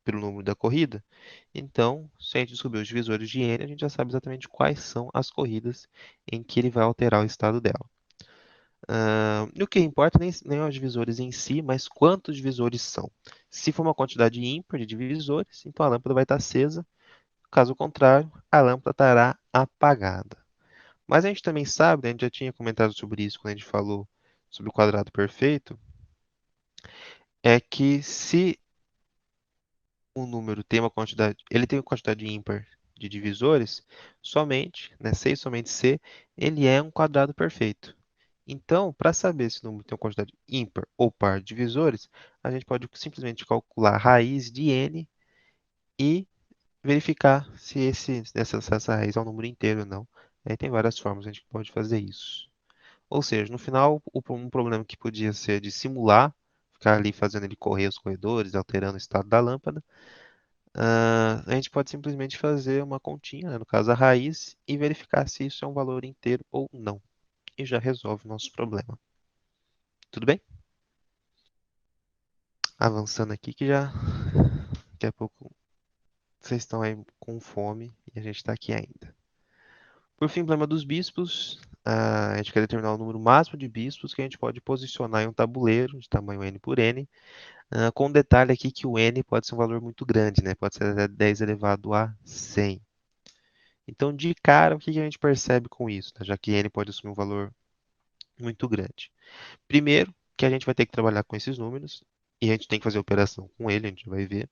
pelo número da corrida. Então, se a gente descobrir os divisores de n, a gente já sabe exatamente quais são as corridas em que ele vai alterar o estado dela. E o que importa nem é os divisores em si, mas quantos divisores são. Se for uma quantidade ímpar de divisores, então a lâmpada vai estar acesa. Caso contrário, a lâmpada estará apagada. Mas a gente também sabe, né, a gente já tinha comentado sobre isso quando a gente falou sobre o quadrado perfeito, é que se um número tem ele tem uma quantidade ímpar de divisores, somente, né, C e somente C, ele é um quadrado perfeito. Então, para saber se o número tem uma quantidade ímpar ou par de divisores, a gente pode simplesmente calcular a raiz de n e verificar se essa raiz é um número inteiro ou não. Aí tem várias formas que a gente pode fazer isso. Ou seja, no final, um problema que podia ser de simular, ficar ali fazendo ele correr os corredores, alterando o estado da lâmpada, a gente pode simplesmente fazer uma continha, né, no caso a raiz, e verificar se isso é um valor inteiro ou não. E já resolve o nosso problema. Tudo bem? Avançando aqui que já daqui a pouco vocês estão aí com fome e a gente está aqui ainda. Por fim, problema dos bispos. A gente quer determinar o número máximo de bispos que a gente pode posicionar em um tabuleiro de tamanho n por n, com um detalhe aqui que o n pode ser um valor muito grande, né? Pode ser até 10 elevado a 100. Então, de cara, o que a gente percebe com isso, né? Já que n pode assumir um valor muito grande. Primeiro, que a gente vai ter que trabalhar com esses números, e a gente tem que fazer operação com ele, a gente vai ver.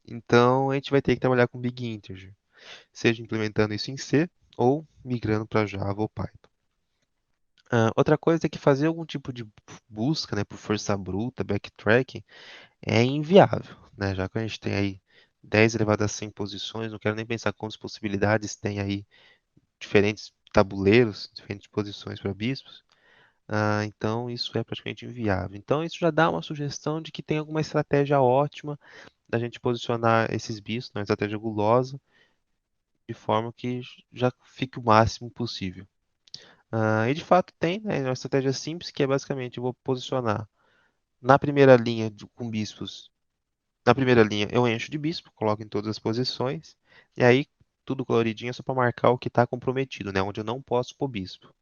Então, a gente vai ter que trabalhar com Big Integer, seja implementando isso em C ou migrando para Java ou Python. Outra coisa é que fazer algum tipo de busca, né, por força bruta, backtracking, é inviável, né? Já que a gente tem aí 10 elevado a 100 posições, não quero nem pensar quantas possibilidades tem aí, diferentes tabuleiros, diferentes posições para bispos. Então isso é praticamente inviável. Então isso já dá uma sugestão de que tem alguma estratégia ótima da gente posicionar esses bispos, uma estratégia gulosa, de forma que já fique o máximo possível. E de fato tem, né, uma estratégia simples que é basicamente eu vou posicionar na primeira linha com bispos. Na primeira linha eu encho de bispo, coloco em todas as posições, e aí tudo coloridinho é só para marcar o que está comprometido, né, onde eu não posso pôr bispo.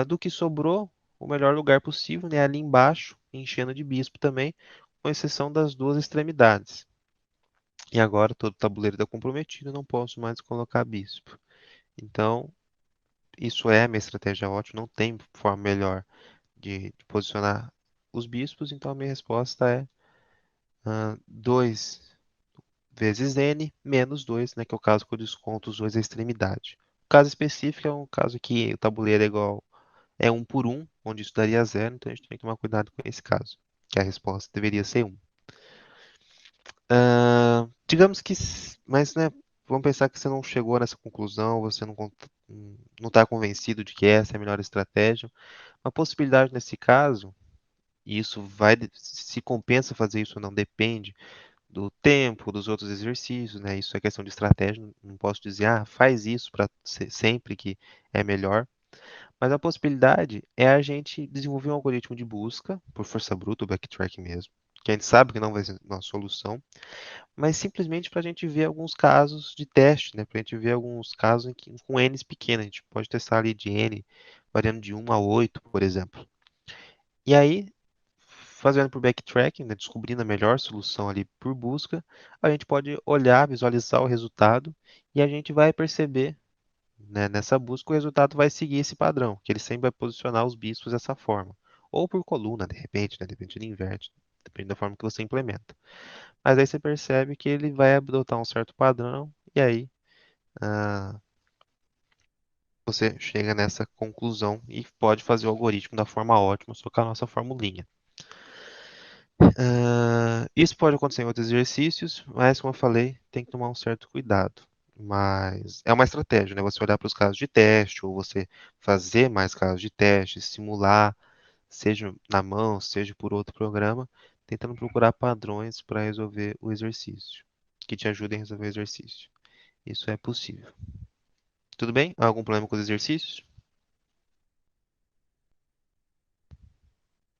Do que sobrou, o melhor lugar possível, né, ali embaixo, enchendo de bispo também, com exceção das duas extremidades. E agora todo o tabuleiro está comprometido, eu não posso mais colocar bispo. Então, isso é a minha estratégia ótima, não tem forma melhor de posicionar os bispos, então a minha resposta é 2 vezes n menos 2, né, que é o caso que eu desconto os dois à extremidade. O caso específico é um caso que o tabuleiro é 1 por 1, onde isso daria zero, então a gente tem que tomar cuidado com esse caso, que a resposta deveria ser 1. Digamos que, mas né, vamos pensar que você não chegou nessa conclusão, você não está convencido de que essa é a melhor estratégia. Uma possibilidade nesse caso, e isso vai, se compensa fazer isso ou não, depende do tempo, dos outros exercícios, né? Isso é questão de estratégia, não posso dizer, faz isso para sempre que é melhor. Mas a possibilidade é a gente desenvolver um algoritmo de busca por força bruta, o backtrack mesmo, que a gente sabe que não vai ser nossa solução, mas simplesmente para a gente ver alguns casos de teste, né? Para a gente ver alguns casos com n's pequenas. A gente pode testar ali de n, variando de 1 a 8, por exemplo. E aí, fazendo por backtracking, né? Descobrindo a melhor solução ali por busca, a gente pode olhar, visualizar o resultado e a gente vai perceber, né, nessa busca o resultado vai seguir esse padrão, que ele sempre vai posicionar os bispos dessa forma. Ou por coluna, de repente, né? De repente ele inverte, depende da forma que você implementa. Mas aí você percebe que ele vai adotar um certo padrão, e aí ah, você chega nessa conclusão e pode fazer o algoritmo da forma ótima, só com a nossa formulinha. Isso pode acontecer em outros exercícios, mas como eu falei, tem que tomar um certo cuidado. Mas é uma estratégia, né? Você olhar para os casos de teste, ou você fazer mais casos de teste, simular, seja na mão, seja por outro programa, tentando procurar padrões para resolver o exercício, que te ajudem a resolver o exercício. Isso é possível. Tudo bem? Algum problema com os exercícios?